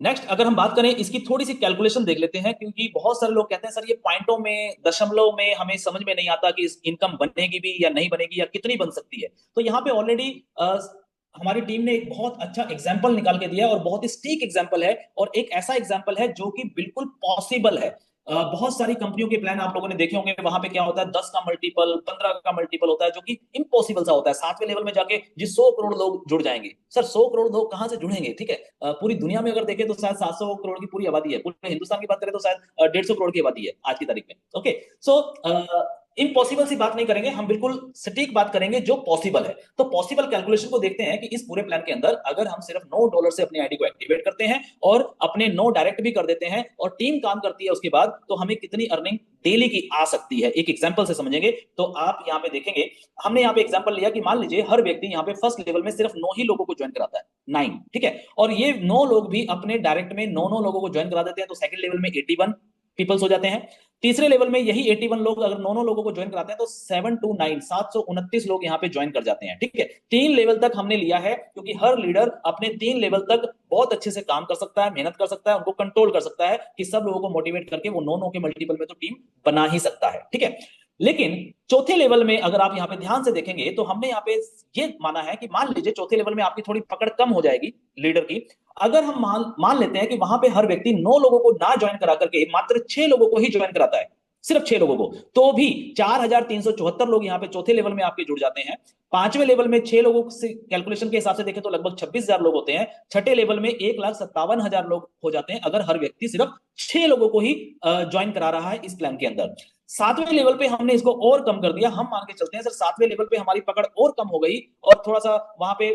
नेक्स्ट अगर हम बात करें, इसकी थोड़ी सी कैलकुलेशन देख लेते हैं, क्योंकि बहुत सारे लोग कहते हैं सर ये पॉइंटों में, दशमलव में हमें समझ में नहीं आता कि इस इनकम बनेगी भी या नहीं बनेगी, या कितनी बन सकती है। तो यहाँ पे ऑलरेडी हमारी टीम ने एक बहुत अच्छा एग्जाम्पल निकाल के दिया है, और बहुत ही स्टीक एग्जाम्पल है, और एक ऐसा एग्जाम्पल है जो कि बिल्कुल पॉसिबल है। बहुत सारी कंपनियों के प्लान आप लोगों ने देखे होंगे, वहां पे क्या होता है, 10 का मल्टीपल, 15 का मल्टीपल होता है, जो कि इम्पॉसिबल सा होता है। 7वें लेवल में जाके जी 100 करोड़ लोग जुड़ जाएंगे। सर 100 करोड़ लोग कहां से जुड़ेंगे? ठीक है, पूरी दुनिया में अगर देखें तो शायद 700 करोड़ की पूरी आबादी है। पूरे हिंदुस्तान की बात करें तो शायद 150 करोड़ की आबादी है आज की तारीख में। ओके, सो इम्पॉसिबल सी बात नहीं करेंगे हम, बिल्कुल सटीक बात करेंगे जो पॉसिबल है। तो पॉसिबल कैलकुलेशन को देखते हैं कि इस पूरे प्लान के अंदर अगर हम सिर्फ $9 से अपनी आईडी को एक्टिवेट करते हैं और अपने 9 डायरेक्ट भी कर देते हैं और टीम काम करती है उसके बाद, तो हमें कितनी अर्निंग डेली की आ सकती है, एक एग्जांपल से समझेंगे। तो आप यहां पे देखेंगे, हमने यहां पे एग्जांपल लिया कि मान लीजिए हर व्यक्ति यहां पे फर्स्ट लेवल में सिर्फ 9 ही लोगों को ज्वाइन कराता है, 9। ठीक है, और ये 9 लोग भी अपने डायरेक्ट में 9 लोगों को ज्वाइन करा देते हैं, तो सेकंड लेवल में 81 पीपल्स हो जाते हैं। तीसरे लेवल में यही 81 लोग अगर 9 लोगों को ज्वाइन कराते हैं तो 729 लोग यहां पे ज्वाइन कर जाते हैं। ठीक है, 3 लेवल तक हमने लिया है, क्योंकि हर लीडर अपने 3 लेवल तक बहुत अच्छे से काम कर सकता है, मेहनत कर सकता है, उनको कंट्रोल कर सकता है कि सब लोगों को मोटिवेट करके वो 9 के मल्टीपल में तो टीम बना ही सकता है। ठीक है, लेकिन चौथे लेवल में अगर आप यहां पे ध्यान से देखेंगे तो हमने यहां पे ये माना है कि मान लीजिए चौथे लेवल में आपकी थोड़ी पकड़ कम हो जाएगी लीडर की। अगर हम मान लेते हैं कि वहां पे हर व्यक्ति 9 लोगों को ना ज्वाइन करा करके मात्र 6 लोगों को ही ज्वाइन कराता है, सिर्फ 6 लोगों को, तो भी 4,374 लोग यहां पे चौथे लेवल में आपके जुड़ जाते हैं। 5वें लेवल में 6 लोगों से कैलकुलेशन के हिसाब से देखें तो लगभग 26,000 लोग होते हैं। छठे लेवल में 1,57,000 लोग हो जाते हैं, अगर हर व्यक्ति सिर्फ 6 लोगों को ही ज्वाइन करा रहा है इस प्लान के अंदर। 7वें लेवल पे हमने इसको और कम कर दिया। हम मान के चलते हैं सर 7वें लेवल पे हमारी पकड़ और कम हो गई, और थोड़ा सा वहां पे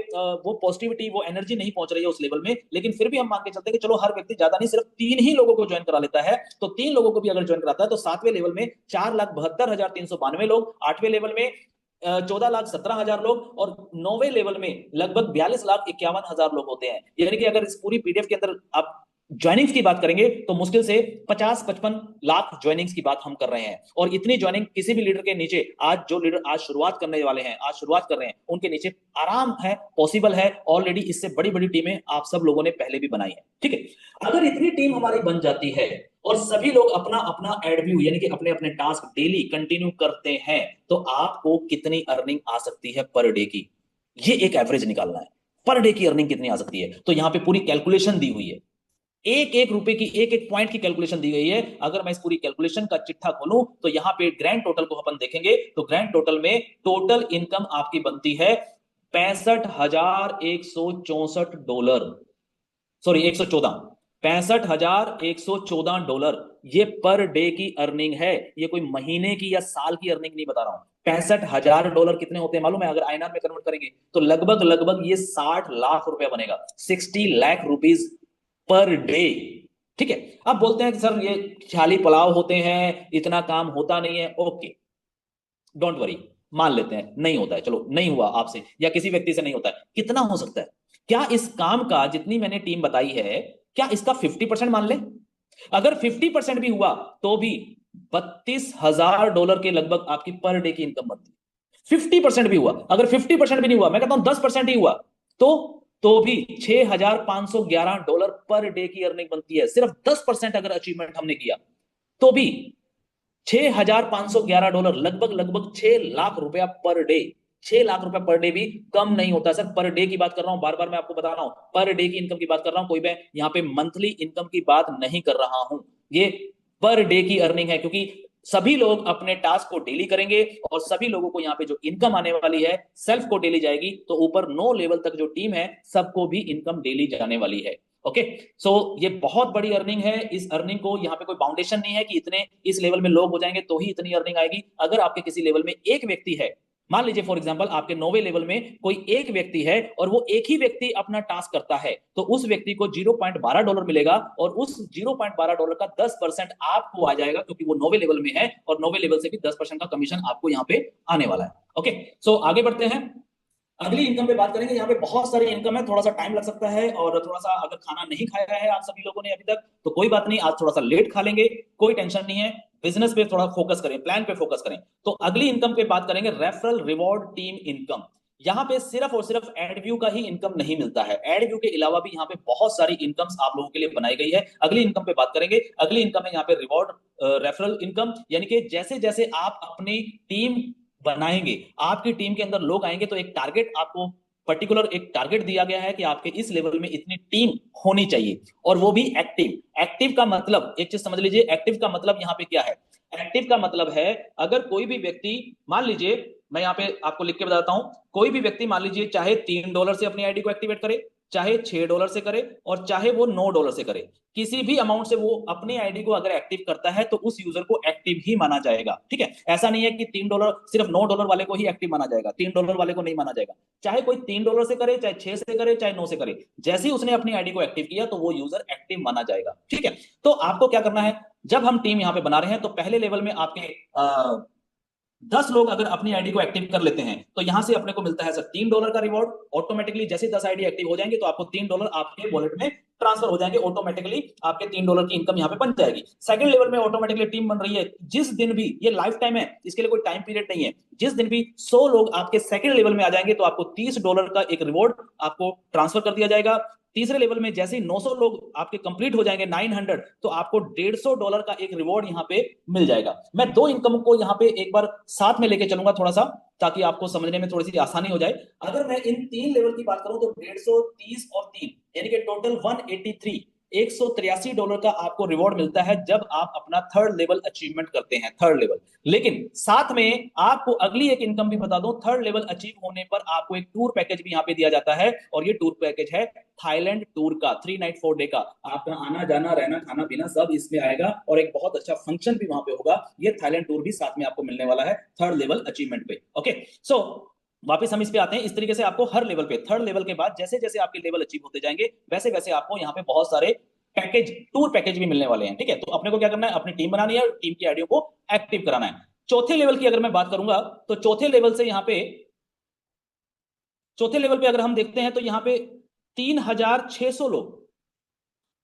वो पॉजिटिविटी, वो एनर्जी नहीं पहुंच रही है उस लेवल में, लेकिन फिर भी हम मान के चलते हैं कि चलो हर व्यक्ति ज्यादा नहीं, सिर्फ 3 ही लोगों को ज्वाइन करा लेता है। तो 3 लोगों को भी अगर ज्वाइन कराता है तो 7वें लेवल में 4,72,392 लोग, 8वें लेवल में 14,17,000 लोग, और 9वें लेवल में लगभग 42,51,000 लोग होते हैं। यानी कि अगर इस पूरी पीडीएफ के अंदर आप ज्वाइनिंग्स की बात करेंगे तो मुश्किल से 50-55 लाख ज्वाइनिंग्स की बात हम कर रहे हैं। और इतनी ज्वाइनिंग किसी भी लीडर के नीचे, आज जो लीडर आज शुरुआत करने वाले हैं, आज शुरुआत कर रहे हैं, उनके नीचे आराम है, पॉसिबल है। ऑलरेडी इससे बड़ी बड़ी टीमें आप सब लोगों ने पहले भी बनाई है। ठीक है, अगर इतनी टीम हमारी बन जाती है और सभी लोग अपना अपना एडव्यू यानी कि अपने अपने टास्क डेली कंटिन्यू करते हैं, तो आपको कितनी अर्निंग आ सकती है पर डे की, ये एक एवरेज निकालना है। पर डे की अर्निंग कितनी आ सकती है, तो यहां पे पूरी कैलकुलेशन दी हुई है, एक एक रुपए की, एक एक पॉइंट की कैलकुलेशन दी गई है। अगर मैं इस पूरी कैलकुलेशन का चिट्ठा खोलूं तो यहां पे ग्रैंड टोटल को अपन देखेंगे, तो ग्रैंड टोटल में टोटल इनकम आपकी बनती है $65,164, सॉरी 114, $65,114। ये पर डे की अर्निंग है, ये कोई महीने की या साल की अर्निंग नहीं बता रहा हूं। $65,000 कितने होते हैं मालूम है? अगर आईएनआर में कन्वर्ट करेंगे तो लगभग लगभग ये 60 लाख रुपया बनेगा, 60 लाख रुपीज पर डे। ठीक है, अब बोलते हैं कि सर ये खाली पुलाव होते हैं, इतना काम होता नहीं है। ओके, डोंट वरी, मान लेते हैं नहीं होता है, चलो नहीं हुआ आपसे या किसी व्यक्ति से नहीं होता है, कितना हो सकता है? क्या इस काम का, जितनी मैंने टीम बताई है, क्या इसका 50% मान ले? अगर 50% भी हुआ तो भी $32,000 के लगभग आपकी पर डे की इनकम बनती है। 50% भी हुआ, अगर 50% भी नहीं हुआ, मैं कहता हूं 10% ही हुआ, तो भी $6,511 पर डे की अर्निंग बनती है। सिर्फ 10% अगर अचीवमेंट हमने किया तो भी $6,511, लगभग लगभग 6 लाख रुपया पर डे। 6 लाख रुपया पर डे भी कम नहीं होता सर, पर डे की बात कर रहा हूं, बार बार मैं आपको बता रहा हूं, पर डे की इनकम की बात कर रहा हूं, कोई मैं यहां पे मंथली इनकम की बात नहीं कर रहा हूं। ये पर डे की अर्निंग है, क्योंकि सभी लोग अपने टास्क को डेली करेंगे और सभी लोगों को यहाँ पे जो इनकम आने वाली है सेल्फ को डेली जाएगी, तो ऊपर 9 लेवल तक जो टीम है सबको भी इनकम डेली जाने वाली है। ओके, सो ये बहुत बड़ी अर्निंग है। इस अर्निंग को यहाँ पे कोई बाउंडेशन नहीं है कि इतने इस लेवल में लोग हो जाएंगे तो ही इतनी अर्निंग आएगी। अगर आपके किसी लेवल में एक व्यक्ति है, मान लीजिए फॉर एग्जांपल आपके 9वें लेवल में कोई एक व्यक्ति है और वो एक ही व्यक्ति अपना टास्क करता है, तो उस व्यक्ति को $0.12 मिलेगा और उस $0.12 का 10% आपको आ जाएगा, क्योंकि वो 9वें लेवल में है और 9वें लेवल से भी 10% का कमीशन आपको यहाँ पे आने वाला है। ओके, सो आगे बढ़ते हैं, अगली इनकम पे बात करेंगे। यहाँ पे बहुत सारी इनकम है, थोड़ा सा टाइम लग सकता है और थोड़ा सा अगर खाना नहीं खाया है आप सभी लोगों ने अभी तक तो कोई बात नहीं, आज थोड़ा सा लेट खा लेंगे, कोई टेंशन नहीं है। बिजनेस पे थोड़ा फोकस करें, प्लान पे फोकस करें। तो अगली इनकम पे बात करेंगे रेफरल रिवॉर्ड टीम इनकम। यहाँ पे सिर्फ और सिर्फ एडव्यू का ही इनकम नहीं मिलता है, एडव्यू के अलावा भी यहाँ पे बहुत सारी इनकम्स आप लोगों के लिए बनाई गई है। अगली इनकम पे बात करेंगे। अगली इनकम है यहाँ पे रिवॉर्ड रेफरल इनकम, यानी कि जैसे जैसे आप अपनी टीम बनाएंगे, आपकी टीम के अंदर लोग आएंगे, तो एक टारगेट आपको पर्टिकुलर एक टारगेट दिया गया है कि आपके इस लेवल में इतनी टीम होनी चाहिए और वो भी एक्टिव। एक्टिव का मतलब एक चीज समझ लीजिए, एक्टिव का मतलब यहाँ पे क्या है। एक्टिव का मतलब है अगर कोई भी व्यक्ति, मान लीजिए मैं यहाँ पे आपको लिख के बताता हूं, कोई भी व्यक्ति मान लीजिए चाहे $3 से अपनी आईडी को एक्टिवेट करे, चाहे $6 से करे और चाहे वो $9 से करे, किसी भी अमाउंट से वो अपनी आईडी को अगर एक्टिव करता है तो उस यूजर को एक्टिव ही माना जाएगा। ठीक है, ऐसा नहीं है कि $3 सिर्फ $9 वाले को ही एक्टिव माना जाएगा, $3 वाले को नहीं माना जाएगा। चाहे कोई $3 से करे, चाहे 6 से करे, चाहे 9 से करे, जैसे ही उसने अपनी आईडी को एक्टिव किया तो वो यूजर एक्टिव माना जाएगा। ठीक है, तो आपको क्या करना है, जब हम टीम यहाँ पे बना रहे हैं तो पहले लेवल में आपके 10 लोग अगर अपनी आईडी को एक्टिव कर लेते हैं तो यहां से अपने को मिलता है सर $3 का रिवॉर्ड। ऑटोमेटिकली जैसे 10 आईडी एक्टिव हो जाएंगे तो आपको $3 आपके वॉलेट में ट्रांसफर हो जाएंगे, ऑटोमेटिकली आपके $3 की इनकम यहाँ पे बन जाएगी। सेकंड लेवल में ऑटोमेटिकली टीम बन रही है, जिस दिन भी, ये लाइफ टाइम है, इसके लिए कोई टाइम पीरियड नहीं है, जिस दिन भी 100 लोग आपके सेकंड लेवल में आ जाएंगे तो आपको $30 का एक रिवॉर्ड आपको ट्रांसफर कर दिया जाएगा। तीसरे लेवल में जैसे ही 900 लोग आपके कंप्लीट हो जाएंगे, 900, तो आपको $150 का एक रिवॉर्ड यहाँ पे मिल जाएगा। मैं दो इनकम को यहाँ पे एक बार साथ में लेके चलूंगा थोड़ा सा, ताकि आपको समझने में थोड़ी सी आसानी हो जाए। अगर मैं इन 3 लेवल की बात करूं तो 150, 30 और 3 यानी कि टोटल 183, $183 का आपको रिवॉर्ड मिलता है जब आप अपना थर्ड लेवल अचीवमेंट करते हैं, थर्ड लेवल। लेकिन साथ में आपको अगली एक इनकम भी बता दूं, थर्ड लेवल अचीव होने पर आपको एक टूर पैकेज भी यहाँ पे दिया जाता है और ये टूर पैकेज है थाईलैंड टूर का, 3 नाइट 4 डे का। आपका आना जाना रहना खाना पीना सब इसमें आएगा और एक बहुत अच्छा फंक्शन भी वहां पे होगा। ये थाईलैंड टूर भी साथ में आपको मिलने वाला है थर्ड लेवल अचीवमेंट पे। ओके, सो वापस हम इस पे आते हैं। इस तरीके से आपको हर लेवल पे, थर्ड लेवल के बाद जैसे जैसे आपके लेवल अचीव होते जाएंगे वैसे वैसे आपको यहाँ पे बहुत सारे पैकेज, टूर पैकेज भी मिलने वाले हैं। ठीक है, तो अपने को क्या करना है, अपनी टीम बनानी है और टीम की आईडियो को एक्टिव कराना है। चौथे लेवल की अगर मैं बात करूंगा तो चौथे लेवल से यहाँ पे, चौथे लेवल पे अगर हम देखते हैं तो यहाँ पे 3600 लोग।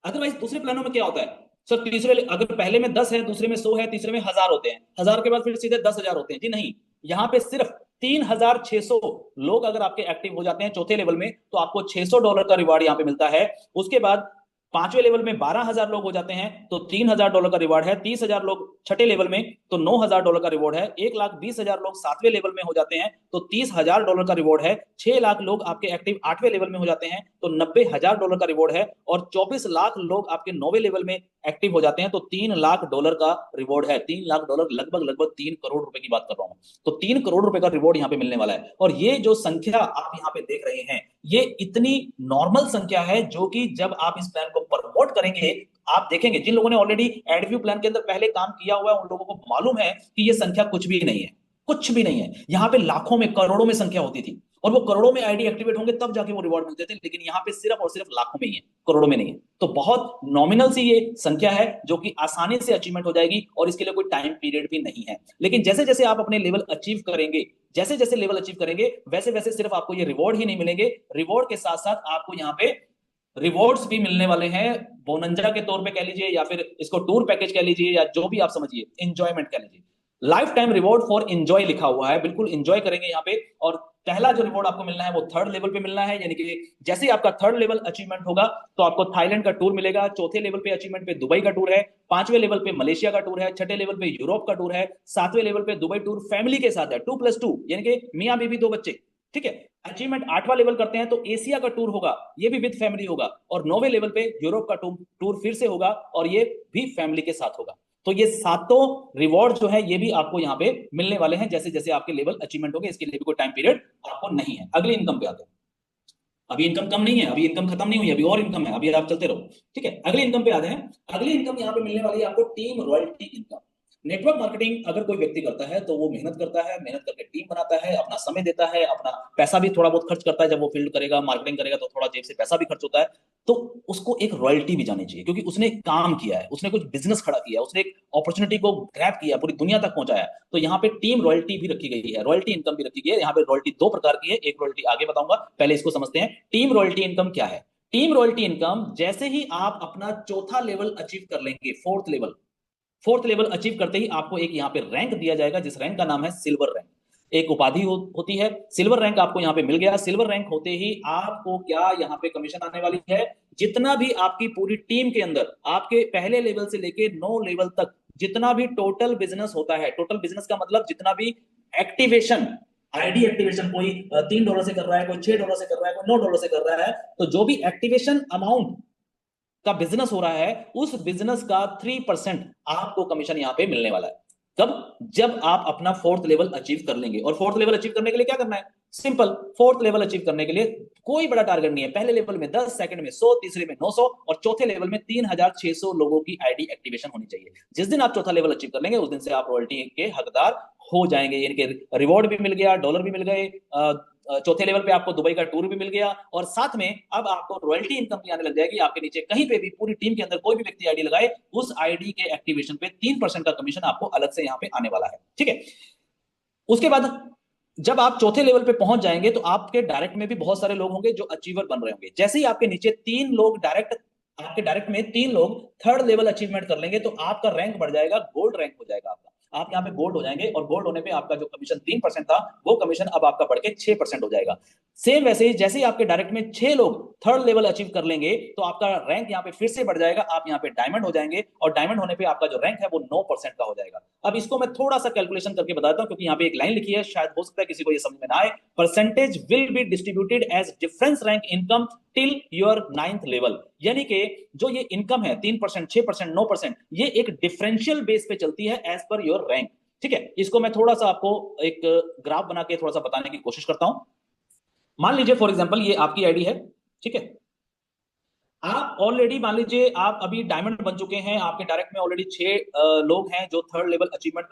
अदरवाइज दूसरे प्लानों में क्या होता है सर, तीसरे अगर पहले में 10 है, दूसरे में 100 है, तीसरे में 1000 होते हैं, 1000 के बाद फिर सीधे 10,000 होते हैं। जी नहीं, यहाँ पे सिर्फ 3600 लोग अगर आपके एक्टिव हो जाते हैं चौथे लेवल में तो आपको $600 का रिवार्ड यहाँ पे मिलता है। उसके बाद पांचवें लेवल में 12,000 लोग हो जाते हैं तो $3,000 का रिवार्ड है। 30,000 लोग छठे लेवल में तो $9,000 का रिवार्ड है। 1,20,000 लोग सातवें लेवल में हो जाते हैं तो $30,000 का रिवार्ड है। 6 लाख लोग आपके एक्टिव आठवें लेवल में हो जाते हैं तो $90,000 का रिवार्ड है। और 24 लाख लोग आपके 9वें लेवल में एक्टिव हो जाते हैं तो $3 लाख का रिवॉर्ड है। $3 लाख लगभग लगभग 3 करोड़ रुपए की बात कर रहा हूं, तो 3 करोड़ रुपए का रिवॉर्ड यहाँ पे मिलने वाला है। और ये जो संख्या आप यहाँ पे देख रहे हैं ये इतनी नॉर्मल संख्या है जो कि जब आप इस प्लान को प्रमोट करेंगे आप देखेंगे, जिन लोगों ने ऑलरेडी एडव्यू प्लान के अंदर पहले काम किया हुआ है उन लोगों को मालूम है कि ये संख्या कुछ भी नहीं है, कुछ भी नहीं है। यहाँ पे लाखों में करोड़ों में संख्या होती थी और वो करोड़ों में आईडी एक्टिवेट होंगे तब जाके वो रिवॉर्ड मिलते थे, लेकिन यहाँ पे सिर्फ और सिर्फ लाखों में ही है, करोड़ों में नहीं है। तो बहुत नॉमिनल सी ये संख्या है जो कि आसानी से अचीवमेंट हो जाएगी और इसके लिए कोई टाइम पीरियड भी नहीं है। लेकिन जैसे जैसे आप अपने लेवल अचीव करेंगे, जैसे जैसे लेवल अचीव करेंगे वैसे वैसे सिर्फ आपको ये रिवॉर्ड ही नहीं मिलेंगे, रिवॉर्ड के साथ साथ आपको यहाँ पे रिवॉर्ड्स भी मिलने वाले हैं बोनंजा के तौर पे कह लीजिए या फिर इसको टूर पैकेज कह लीजिए या जो भी आप समझिए, एंजॉयमेंट कह लीजिए। Life time reward for enjoy लिखा हुआ है, बिल्कुल एंजॉय करेंगे यहाँ पे। और पहला जो रिवॉर्ड आपको मिलना है वो थर्ड लेवल पे मिलना है, यानी कि जैसे ही आपका थर्ड लेवल अचीवमेंट होगा तो आपको थाईलैंड का टूर मिलेगा। चौथे लेवल पे अचीवमेंट पे दुबई का टूर है, पांचवें लेवल पे मलेशिया का टूर है, छठे लेवल पे यूरोप का टूर है, सातवें लेवल पे दुबई टूर फैमिली के साथ है 2+2 यानी कि मियां बीवी दो बच्चे। ठीक है, अचीवमेंट आठवां लेवल करते हैं तो एशिया का टूर होगा, ये भी विद फैमिली होगा। और 9वें लेवल पे यूरोप का टूर फिर से होगा और ये भी फैमिली के साथ होगा। तो ये सातों रिवॉर्ड जो है ये भी आपको यहाँ पे मिलने वाले हैं जैसे जैसे आपके लेवल अचीवमेंट होंगे। इसके लिए भी कोई टाइम पीरियड आपको नहीं है। अगली इनकम पे आते हैं। अभी इनकम कम नहीं है, अभी इनकम खत्म नहीं हुई, अभी और इनकम है, अभी आप चलते रहो। ठीक है, अगली इनकम पे आते हैं। अगली इनकम यहाँ पे मिलने वाली है आपको team royalty income. Network marketing अगर कोई व्यक्ति करता है तो वो मेहनत करता है, मेहनत करके टीम बनाता है, अपना समय देता है, अपना पैसा भी थोड़ा बहुत खर्च करता है। जब वो फील्ड करेगा, मार्केटिंग करेगा तो थोड़ा जेब से पैसा भी खर्च होता है। तो उसको एक रॉयल्टी भी जानी चाहिए क्योंकि उसने काम किया है, उसने कुछ बिजनेस खड़ा किया, उसने एक अपॉर्चुनिटी को ग्रैब किया, पूरी दुनिया तक पहुंचाया। तो यहाँ पे टीम रॉयल्टी भी रखी गई है, रॉयल्टी इनकम भी रखी गई है। यहाँ पे रॉयल्टी दो प्रकार की है, एक रॉयल्टी आगे बताऊंगा, पहले इसको समझते हैं। टीम रॉयल्टी इनकम क्या है? टीम रॉयल्टी इनकम जैसे ही आप अपना चौथा लेवल अचीव कर लेंगे, फोर्थ लेवल अचीव करते ही आपको एक यहाँ पे रैंक दिया जाएगा जिस रैंक का नाम है सिल्वर रैंक। एक उपाधि होती है सिल्वर रैंक, आपको यहाँ पे मिल गया। सिल्वर रैंक होते ही आपको क्या यहाँ पे कमीशन आने वाली है? जितना भी आपकी पूरी टीम के अंदर आपके पहले लेवल से लेके 9 लेवल तक जितना भी टोटल बिजनेस होता है, टोटल बिजनेस का मतलब जितना भी एक्टिवेशन, आईडी एक्टिवेशन, कोई $3 से कर रहा है, कोई $6 से कर रहा है, कोई $9 से कर रहा है, तो जो भी एक्टिवेशन अमाउंट का बिजनेस हो रहा है उस बिजनेस का 3% आपको कमीशन यहां पे मिलने वाला है। कब? जब आप अपना फोर्थ लेवल अचीव कर लेंगे। और फोर्थ लेवल अचीव करने के लिए क्या करना है? सिंपल, फोर्थ लेवल अचीव करने के लिए कोई बड़ा टारगेट नहीं है। पहले लेवल में 10, सेकंड में 100, तीसरे में 900 और चौथे लेवल में 3600 लोगों की आईडी एक्टिवेशन होनी चाहिए। जिस दिन आप चौथा लेवल अचीव कर लेंगे उस दिन से आप रॉयल्टी के हकदार हो जाएंगे। यानी कि रिवॉर्ड भी मिल गया, डॉलर भी मिल गए, चौथे लेवल पे आपको दुबई का टूर भी मिल गया और साथ में अब आपको रॉयल्टी इनकम भी आने लग जाएगी। आपके नीचे कहीं पे भी पूरी टीम के अंदर कोई भी व्यक्ति आईडी लगाए उस आईडी के एक्टिवेशन पे 3% का कमीशन आपको अलग से यहाँ पे आने वाला है। ठीक है, उसके बाद जब आप चौथे लेवल पे पहुंच जाएंगे तो आपके डायरेक्ट में भी बहुत सारे लोग होंगे जो अचीवर बन रहे होंगे। जैसे ही आपके नीचे 3 लोग आपके डायरेक्ट में 3 लोग थर्ड लेवल अचीवमेंट कर लेंगे तो आपका रैंक बढ़ जाएगा, गोल्ड रैंक हो जाएगा आपका। आप यहाँ पे गोल्ड हो जाएंगे और गोल्ड होने पे आपका जो कमीशन 3% था वो कमीशन अब आपका बढ़ के 6% हो जाएगा। सेम वैसे ही जैसे ही आपके डायरेक्ट में 6 लोग थर्ड लेवल अचीव कर लेंगे तो आपका रैंक यहाँ पे फिर से बढ़ जाएगा, आप यहाँ पे डायमंड हो जाएंगे और डायमंड होने पे आपका जो रैंक है वो 9% का हो जाएगा। अब इसको मैं थोड़ा सा कैलकुलेशन करके बताता हूं क्योंकि यहाँ पे एक लाइन लिखी है, शायद हो सकता है किसी को ये समझ में ना आए। Percentage will be distributed age difference rank income till your 9th level. यानी कि जो ये इनकम है 3%, 6%, 9%, ये एक डिफरेंशियल बेस पे चलती है एज पर योर रैंक। ठीक है, इसको मैं थोड़ा सा आपको एक ग्राफ बना के थोड़ा सा बताने की कोशिश करता हूं। मान लीजिए फॉर एग्जांपल ये आपकी आईडी है। ठीक है, आप ऑलरेडी मान लीजिए आप अभी डायमंड बन चुके हैं, आपके डायरेक्ट में ऑलरेडी 6 लोग हैं जो थर्ड लेवल अचीवमेंट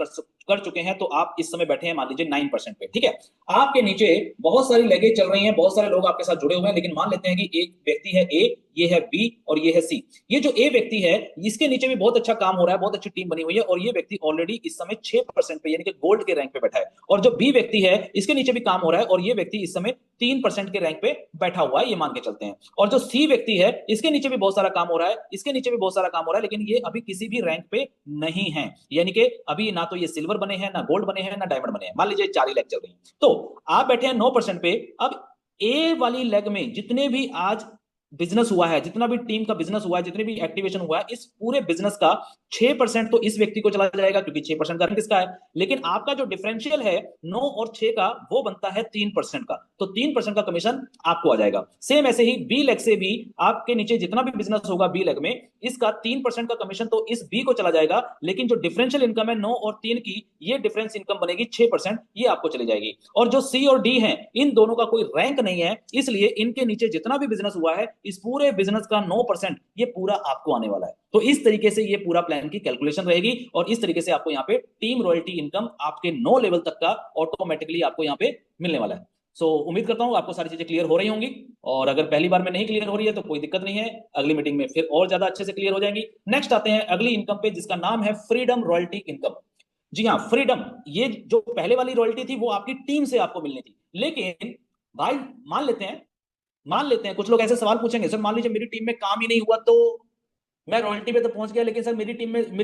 कर चुके हैं, तो आप इस समय बैठे हैं मान लीजिए 9% पे। ठीक है, आपके नीचे बहुत सारी लेगें चल रही हैं, बहुत सारे लोग आपके साथ जुड़े हुए हैं, लेकिन मान लेते हैं कि एक व्यक्ति है ए, ये है बी और ये है सी। ये जो ए व्यक्ति है इसके नीचे भी बहुत अच्छा काम हो रहा है, बहुत अच्छी टीम बनी हुई है और ये व्यक्ति ऑलरेडी इस समय 6% पे यानी कि गोल्ड के रैंक पे बैठा है। और जो बी व्यक्ति है इसके नीचे भी काम हो रहा है और ये व्यक्ति इस समय 3% के रैंक पे बैठा हुआ है, ये मान के चलते हैं। और जो सी व्यक्ति है इसके नीचे भी बहुत सारा काम हो रहा है, इसके नीचे भी बहुत सारा काम हो रहा है, लेकिन ये अभी किसी भी रैंक पे नहीं है। यानी कि अभी ना तो ये सिल्वर बने हैं, ना गोल्ड बने हैं, ना डायमंड बने हैं। मान लीजिए 4 ही लेग चल रही है, तो आप बैठे हैं 9% पे। अब ए वाली लेग में जितने भी आज बिजनेस हुआ है, जितना भी टीम का बिजनेस हुआ है, जितने भी एक्टिवेशन हुआ है, इस पूरे बिजनेस का 6% तो इस व्यक्ति को चला जाएगा क्योंकि 6% का किसका है। लेकिन आपका जो डिफरेंशियल है 9 और 6 का वो बनता है 3% का, तो 3% का कमीशन आपको आ जाएगा। सेम ऐसे ही बी लेग से भी आपके नीचे जितना भी बिजनेस होगा बी लेग में, इसका 3% का कमीशन तो इस बी को चला जाएगा, लेकिन जो डिफरेंशियल इनकम है 9 और 3 की, ये डिफरेंस इनकम बनेगी 6%, ये आपको चली जाएगी। और जो सी और डी है इन दोनों का कोई रैंक नहीं है, इसलिए इनके नीचे जितना भी बिजनेस हुआ है इस पूरे बिजनेस का 9% ये पूरा आपको आने वाला है। तो इस तरीके से ये पूरा प्लान की कैलकुलेशन रहेगी और इस तरीके से आपको यहाँ पे टीम रॉयल्टी इनकम आपके 9 लेवल तक का ऑटोमेटिकली आपको यहाँ पे मिलने वाला है। उम्मीद करता हूं आपको सारी चीजें क्लियर हो रही होंगी और अगर पहली बार में नहीं क्लियर हो रही है तो कोई दिक्कत नहीं है, अगली मीटिंग में फिर और ज्यादा अच्छे से क्लियर हो जाएंगी। नेक्स्ट आते हैं अगली इनकम पे जिसका नाम है फ्रीडम रॉयल्टी इनकम। जी हाँ, फ्रीडम, ये जो पहले वाली रॉयल्टी थी वो आपकी टीम से आपको मिलनी थी, लेकिन भाई मान लेते हैं कुछ लोग ऐसे सवाल पूछेंगे, सर मान लीजिए मेरी टीम में काम ही नहीं हुआ तो मैं रॉयल्टी पे तो पहुंच गया, लेकिन सर मेरी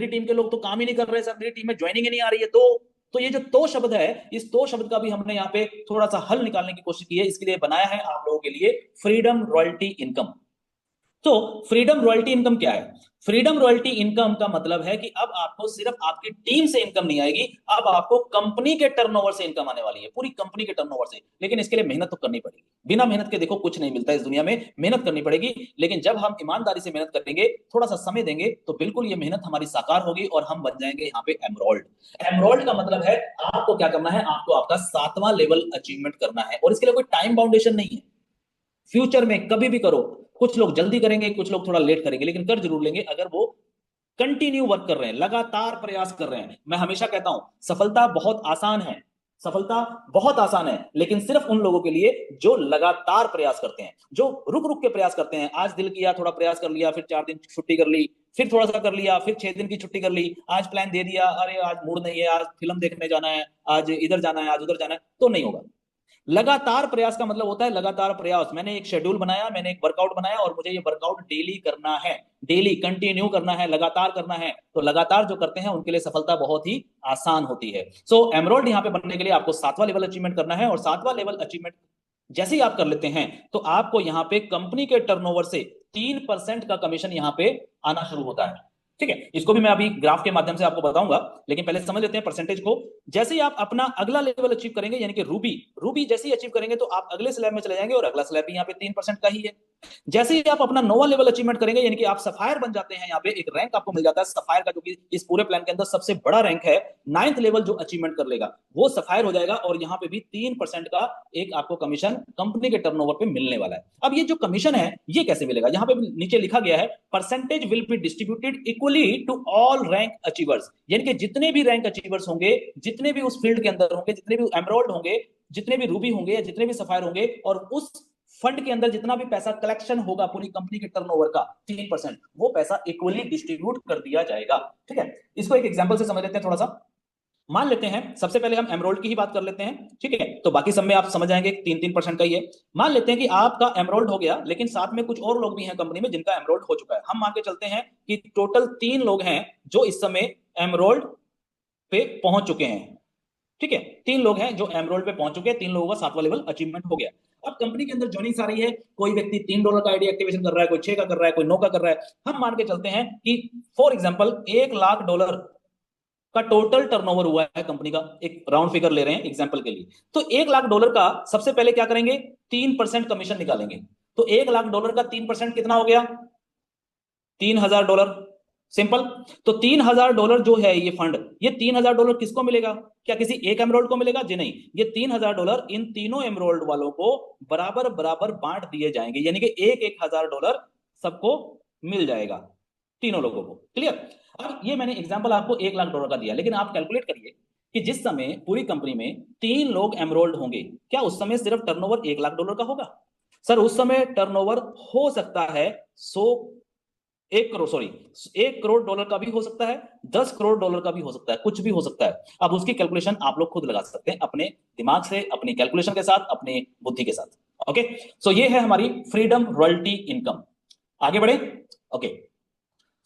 टीम के लोग तो काम ही नहीं कर रहे, सर मेरी टीम में ज्वाइनिंग ही नहीं आ रही है। तो ये जो तो शब्द है, इस तो शब्द का भी हमने यहाँ पे थोड़ा सा हल निकालने की कोशिश की है। इसके लिए बनाया है आप लोगों के लिए फ्रीडम रॉयल्टी इनकम। तो फ्रीडम रॉयल्टी इनकम क्या है? फ्रीडम रॉयल्टी इनकम का मतलब है कि अब आपको सिर्फ आपकी टीम से इनकम नहीं आएगी, अब आपको कंपनी के टर्नओवर से इनकम आने वाली है, पूरी कंपनी के टर्नओवर से। लेकिन इसके लिए मेहनत तो करनी पड़ेगी, बिना मेहनत के देखो कुछ नहीं मिलता इस दुनिया में, मेहनत करनी पड़ेगी। लेकिन जब हम ईमानदारी से मेहनत करेंगे, थोड़ा सा समय देंगे, तो बिल्कुल ये मेहनत हमारी साकार होगी और हम बन जाएंगे यहाँ पे एमरोल्ड। एमरोल्ड का मतलब है आपको क्या करना है, आपको आपका 7वां लेवल अचीवमेंट करना है, और इसके लिए कोई टाइम बाउंडेशन नहीं है। फ्यूचर में कभी भी करो, कुछ लोग जल्दी करेंगे, कुछ लोग थोड़ा लेट करेंगे, लेकिन कर जरूर लेंगे अगर वो कंटिन्यू वर्क कर रहे हैं, लगातार प्रयास कर रहे हैं। मैं हमेशा कहता हूं सफलता बहुत आसान है, सफलता बहुत आसान है, लेकिन सिर्फ उन लोगों के लिए जो लगातार प्रयास करते हैं, जो रुक रुक के प्रयास करते हैं। आज दिल किया, थोड़ा प्रयास कर लिया, फिर 4 दिन छुट्टी कर ली, फिर थोड़ा सा कर लिया, फिर 6 दिन की छुट्टी कर ली, आज प्लान दे दिया, अरे आज मूड नहीं है, आज फिल्म देखने जाना है, आज इधर जाना है, आज उधर जाना है, तो नहीं होगा। लगातार प्रयास का मतलब होता है लगातार प्रयास। मैंने एक शेड्यूल बनाया, मैंने एक वर्कआउट बनाया और मुझे ये वर्कआउट डेली करना है, डेली कंटिन्यू करना है, लगातार करना है। तो लगातार जो करते हैं उनके लिए सफलता बहुत ही आसान होती है। सो एमरोल्ड यहां पे बनने के लिए आपको 7वां लेवल अचीवमेंट करना है, और 7वां लेवल अचीवमेंट जैसे ही आप कर लेते हैं तो आपको यहां पे कंपनी के टर्नओवर से 3% का कमीशन यहां पे आना शुरू होता है। ठीक है, इसको भी मैं अभी ग्राफ के माध्यम से आपको बताऊंगा, लेकिन पहले समझ लेते हैं परसेंटेज को। जैसे ही आप अपना अगला लेवल अचीव करेंगे, यानी कि रूबी, रूबी जैसे ही अचीव करेंगे तो आप अगले स्लैब में चले जाएंगे, और अगला स्लैब भी यहाँ पे 3% का ही है। जैसे ही आप अपना 9वां लेवल अचीवमेंट करेंगे, यानी कि आप सफायर बन जाते हैं, यहाँ पे एक रैंक आपको मिल जाता है सफायर का, जो कि इस पूरे प्लान के अंदर सबसे बड़ा रैंक है। 9th लेवल जो अचीवमेंट कर लेगा वो सफायर हो जाएगा, और यहाँ पे भी 3% का एक आपको कमीशन कंपनी के टर्नओवर पे मिलने वाला है। अब ये जो कमीशन है ये कैसे मिलेगा, यहाँ पे नीचे लिखा गया है percentage will be distributed equally to all rank achievers, यानी कि जितने भी रैंक अचीवर्स होंगे, जितने भी उस फील्ड के अंदर होंगे, जितने भी एमरोल्ड होंगे, जितने भी रूबी होंगे, या जितने भी सफायर होंगे, और उस फंड के अंदर जितना भी पैसा कलेक्शन होगा पूरी कंपनी के टर्नओवर का 3%, वो पैसा इक्वली डिस्ट्रीब्यूट कर दिया जाएगा। ठीक है, इसको एक एग्जांपल से समझ लेते हैं थोड़ा सा। मान लेते हैं सबसे पहले हम एमरोल्ड की ही बात कर लेते हैं, ठीक है, तो बाकी सब में आप समझ जाएंगे 3-3% का ही है। मान लेते हैं कि आपका एमरोल्ड हो गया, लेकिन साथ में कुछ और लोग भी हैं कंपनी में जिनका एमरोल्ड हो चुका है। हम मान के चलते हैं कि टोटल 3 लोग हैं जो इस समय एमरोल्ड पे पहुंच चुके हैं। ठीक है, 3 लोग हैं जो एमरोल्ड पे पहुंच चुके हैं, 3 लोगों का 7वां लेवल अचीवमेंट हो गया। अब कंपनी के अंदर जॉइनिंग आ रही है, कोई व्यक्ति $3 का आईडी एक्टिवेशन कर रहा है, कोई 6 का कर रहा है, कोई 9 का कर रहा है। हम मान के चलते हैं कि फॉर एग्जाम्पल $1,00,000 का टोटल टर्नओवर हुआ है कंपनी का, एक राउंड फिगर ले रहे हैं एग्जांपल के लिए। तो $1,00,000 का सबसे पहले क्या करेंगे, 3% कमीशन निकालेंगे। तो $1,00,000 का 3% कितना हो गया, $3,000। सिंपल। तो $3,000 जो है ये फंड, ये $3,000 किसको मिलेगा, क्या किसी एक एमरोल्ड को मिलेगा जी नहीं, ये $3,000 इन तीनों एमरोल्ड वालों को बराबर बराबर बांट दिए जाएंगे, यानी कि $1,000 सबको मिल जाएगा, तीनों लोगों को। क्लियर। अब ये मैंने एग्जांपल आपको $1,00,000 का दिया, लेकिन आप कैलकुलेट करिए कि जिस समय पूरी कंपनी में 3 लोग एमरोल्ड होंगे, क्या उस समय सिर्फ टर्नओवर $1,00,000 का होगा? सर उस समय टर्नओवर हो सकता है 1 करोड़ का भी हो सकता है, $10 करोड़ का भी हो सकता है, कुछ भी हो सकता है। अब उसकी कैलकुलेशन आप लोग खुद लगा सकते हैं अपने दिमाग से, अपनी कैलकुलेशन के साथ, अपनी बुद्धि के साथ। ओके, सो ये है हमारी फ्रीडम रॉयल्टी इनकम। आगे बढ़े। ओके,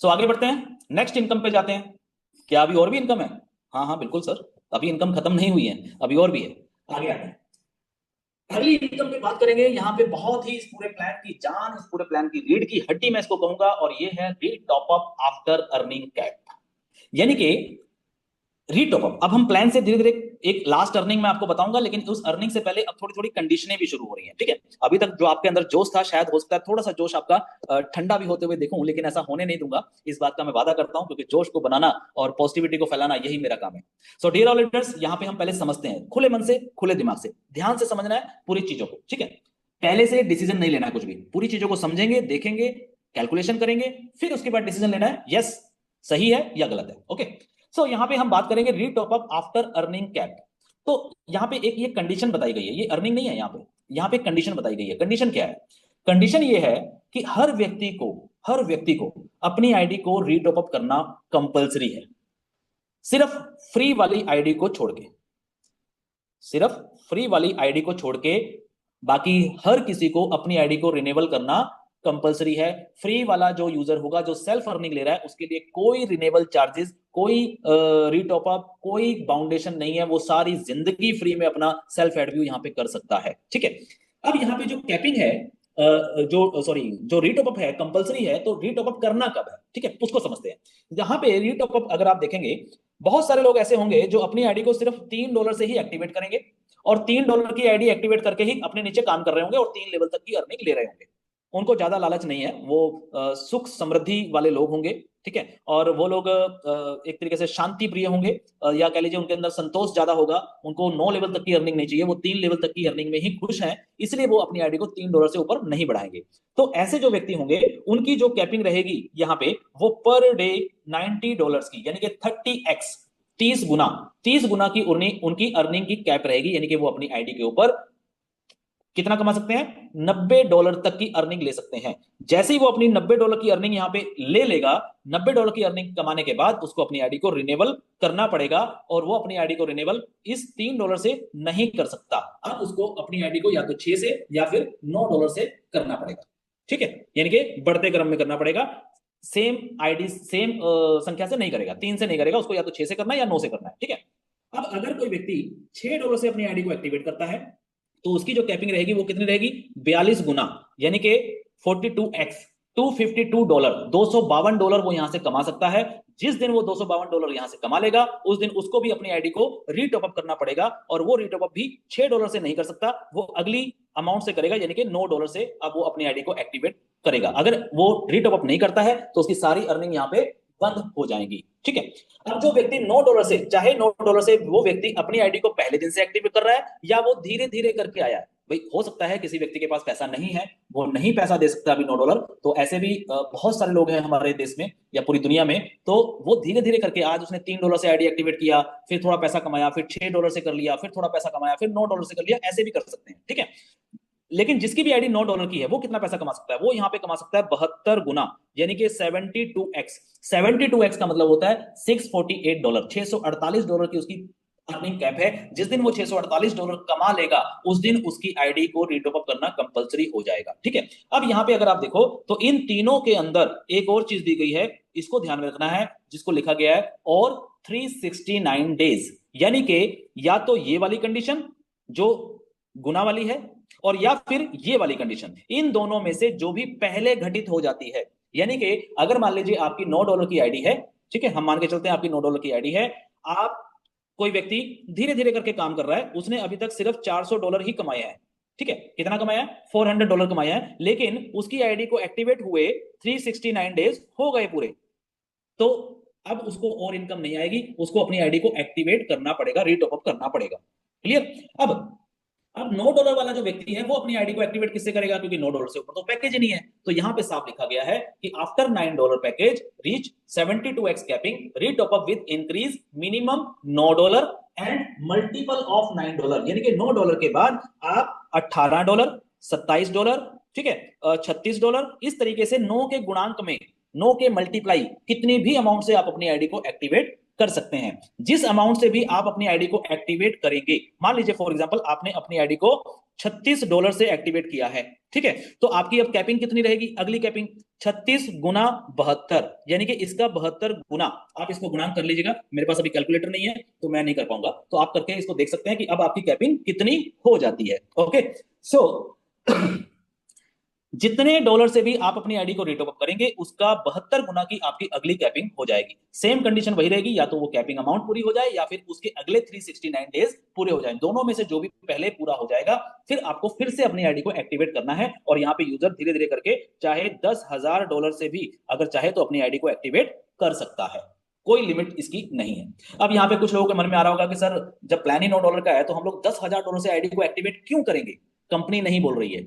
सो आगे बढ़ते हैं, नेक्स्ट इनकम पे जाते हैं। क्या अभी और भी इनकम है? हाँ हाँ बिल्कुल सर, अभी इनकम खत्म नहीं हुई है, अभी और भी है। आगे आते हैं, अगली इनकम की बात करेंगे। यहाँ पे बहुत ही इस पूरे प्लान की जान, इस पूरे प्लान की रीढ़ की हड्डी मैं इसको कहूंगा, और ये है री top up after earning cap, यानी कि रीटॉप अप। अब हम प्लान से धीरे धीरे एक लास्ट अर्निंग में आपको बताऊंगा, लेकिन उस अर्निंग से पहले अब थोड़ी थोड़ी कंडीशनें भी शुरू हो रही हैं। ठीक है, अभी तक जो आपके अंदर जोश था, शायद हो सकता है थोड़ा सा जोश आपका ठंडा भी होते हुए देखूं, लेकिन ऐसा होने नहीं दूंगा, इस बात का मैं वादा करता हूं, क्योंकि जोश को बनाना और पॉजिटिविटी को फैलाना यही मेरा काम है। सो डियर ऑल लीडर्स, यहाँ पे हम पहले समझते हैं, खुले मन से, खुले दिमाग से, ध्यान से समझना है पूरी चीजों को। ठीक है, पहले से डिसीजन नहीं लेना है कुछ भी, पूरी चीजों को समझेंगे, देखेंगे, कैलकुलेशन करेंगे, फिर उसके बाद डिसीजन लेना है, यस सही है या गलत है। ओके, सो यहां पे हम बात करेंगे री top up after earning cap. तो यहां पे एक ये कंडीशन बताई गई है, ये अर्निंग नहीं है, यहां पे कंडीशन बताई गई है। कंडीशन क्या है? कंडीशन ये है कि हर व्यक्ति को अपनी आईडी को री टॉप अप करना कंपलसरी है, सिर्फ फ्री वाली आईडी को छोड़ के, सिर्फ फ्री वाली आईडी को छोड़ के बाकी हर किसी को अपनी आईडी को रिन्यूअल करना कंपलसरी है। फ्री वाला जो यूजर होगा, जो सेल्फ अर्निंग ले रहा है, उसके लिए कोई रिन्यूअल चार्जेस, कोई रीटॉप अप, कोई बाउंडेशन नहीं है, वो सारी जिंदगी फ्री में अपना सेल्फ एडव्यू यहां पे कर सकता है। ठीक है, अब यहाँ पे जो कैपिंग है, जो रीटॉप अप है कंपलसरी है, तो रीटॉप अप करना कब है, ठीक है, उसको समझते हैं। यहाँ पे रीटॉप अप अगर आप देखेंगे, बहुत सारे लोग ऐसे होंगे जो अपनी आईडी को सिर्फ $3 से ही एक्टिवेट करेंगे, और $3 की आईडी एक्टिवेट करके ही अपने नीचे काम कर रहे होंगे और 3 लेवल तक की अर्निंग ले रहे होंगे। उनको ज्यादा लालच नहीं है, वो सुख समृद्धि वाले लोग होंगे, ठीक है। और वो लोग एक तरीके से शांति प्रिय होंगे, या कह लीजिए उनके अंदर संतोष ज्यादा होगा। उनको 9 लेवल तक की अर्निंग नहीं चाहिए, वो 3 लेवल तक की अर्निंग में ही खुश हैं, इसलिए वो अपनी आईडी को $3 से ऊपर नहीं बढ़ाएंगे। तो ऐसे जो व्यक्ति होंगे, उनकी जो कैपिंग रहेगी यहाँ पे, वो पर डे $90 की, यानी कि 30x, 30 गुना, 30 गुना की उनकी अर्निंग की कैप रहेगी, यानी कि वो अपनी आईडी के ऊपर कितना कमा सकते हैं, $90 तक की अर्निंग ले सकते हैं। जैसे ही वो अपनी $90 की अर्निंग यहाँ पे ले लेगा, $90 की अर्निंग कमाने के बाद उसको अपनी आईडी को रिन्यूअल करना पड़ेगा, और वो अपनी आईडी को रिन्यूअल इस $3 से नहीं कर सकता। अब उसको अपनी आईडी को या तो 6 से या फिर $9 से करना पड़ेगा, ठीक है, यानी कि बढ़ते क्रम में करना पड़ेगा। सेम आईडी सेम संख्या से नहीं करेगा, 3 से नहीं करेगा, उसको या तो 6 से करना है या 9 से करना है, ठीक है। अब अगर कोई व्यक्ति $6 से अपनी आईडी को एक्टिवेट करता है, तो उसकी जो कैपिंग रहेगी वो कितनी रहेगी, 42 गुना, यानी कि 42x, $252, $252 वो यहां से कमा सकता है। जिस दिन वो $252 यहां से कमा लेगा, उस दिन उसको भी अपनी आईडी को रीटॉप अप करना पड़ेगा, और वो रीटॉप अप भी $6 से नहीं कर सकता, वो अगली अमाउंट से करेगा, यानी कि $9 से अब वो अपनी आईडी को एक्टिवेट करेगा। अगर वो रीटॉप अप नहीं करता है तो उसकी सारी अर्निंग यहाँ पे बंद हो जाएगी, ठीक है। अब जो व्यक्ति $9 से, चाहे $9 से वो व्यक्ति अपनी आईडी को पहले दिन से एक्टिवेट कर रहा है, या वो धीरे धीरे करके आया है, भाई हो सकता है किसी व्यक्ति के पास पैसा नहीं है, वो नहीं पैसा दे सकता अभी $9, तो ऐसे भी बहुत सारे लोग हैं हमारे देश में या पूरी दुनिया में। तो वो धीरे धीरे करके, आज उसने $3 से आईडी एक्टिवेट किया, फिर थोड़ा पैसा कमाया, फिर $6 से कर लिया, फिर थोड़ा पैसा कमाया, फिर $9 से कर लिया, ऐसे भी कर सकते हैं, ठीक है। लेकिन जिसकी भी आईडी $9 की है, वो कितना पैसा कमा सकता है, वो यहां पे कमा सकता है 72 गुना, यानी कि 72x। 72x का मतलब होता है $648, $648 की उसकी अर्निंग कैप है। जिस दिन वो $648 कमा लेगा, उस दिन उसकी आईडी को रीटॉप अप करना कंपलसरी हो जाएगा, ठीक है। अब यहां पे अगर आप देखो, तो इन तीनों के अंदर एक और चीज दी गई है, इसको ध्यान में रखना है, जिसको लिखा गया है और 369 डेज, यानी कि या तो ये वाली कंडीशन जो गुना वाली है, और या फिर ये वाली कंडीशन, इन दोनों में से जो भी पहले घटित हो जाती है। यानी कि अगर मान लीजिए आपकी $9 की आईडी है, ठीक है, हम मान के चलते हैं आपकी $9 की आईडी है, आप कोई व्यक्ति धीरे धीरे करके काम कर रहा है, उसने अभी तक सिर्फ $400 ही कमाया है, ठीक है, कितना कमाया है, $400 कमाया है, लेकिन उसकी आईडी को एक्टिवेट हुए 369 डेज हो गए पूरे, तो अब उसको और इनकम नहीं आएगी, उसको अपनी आईडी को एक्टिवेट करना पड़ेगा, रीटॉप अप करना पड़ेगा, क्लियर। अब $9 वाला जो व्यक्ति है, वो अपनी आईडी को एक्टिवेट किससे करेगा, क्योंकि $9 से ऊपर तो पैकेज ही नहीं है। तो यहां पे साफ लिखा गया है कि after $9 package reach 72x capping, retop up with increase minimum $9 and multiple of $9, यानी कि $9 के बाद आप $18, $27, ठीक है, $36, इस तरीके से 9 के गुणांक में, 9 के मल्टीप्लाई, कितनी भी अमाउंट से आप अपनी आईडी को एक्टिवेट कर सकते हैं। जिस अमाउंट से भी आप अपनी आईडी को एक्टिवेट करेंगे, मान लीजिए फॉर एग्जांपल आपने अपनी आईडी को $36 से एक्टिवेट किया है, ठीक है, तो आपकी अब कैपिंग कितनी रहेगी, अगली कैपिंग 36 गुना 72, यानी कि इसका 72 गुना, आप इसको गुणांक कर लीजिएगा, मेरे पास अभी कैलकुलेटर नहीं है तो मैं नहीं कर पाऊंगा, तो आप करके इसको देख सकते हैं कि अब आपकी कैपिंग कितनी हो जाती है। ओके, सो जितने डॉलर से भी आप अपनी आईडी को रीटॉप अप करेंगे, उसका 72 गुना की आपकी अगली कैपिंग हो जाएगी। सेम कंडीशन वही रहेगी, या तो वो कैपिंग अमाउंट पूरी हो जाए, या फिर उसके अगले 369 डेज पूरे हो जाए, दोनों में से जो भी पहले पूरा हो जाएगा, फिर आपको फिर से अपनी आईडी को एक्टिवेट करना है। और यहाँ पे यूजर धीरे धीरे करके चाहे $10,000 से भी अगर चाहे तो अपनी आईडी को एक्टिवेट कर सकता है, कोई लिमिट इसकी नहीं है। अब यहाँ पे कुछ लोगों के मन में आ रहा होगा कि सर जब प्लान ही $9 का है, तो हम लोग $10,000 से आईडी को एक्टिवेट क्यों करेंगे। कंपनी नहीं बोल रही है,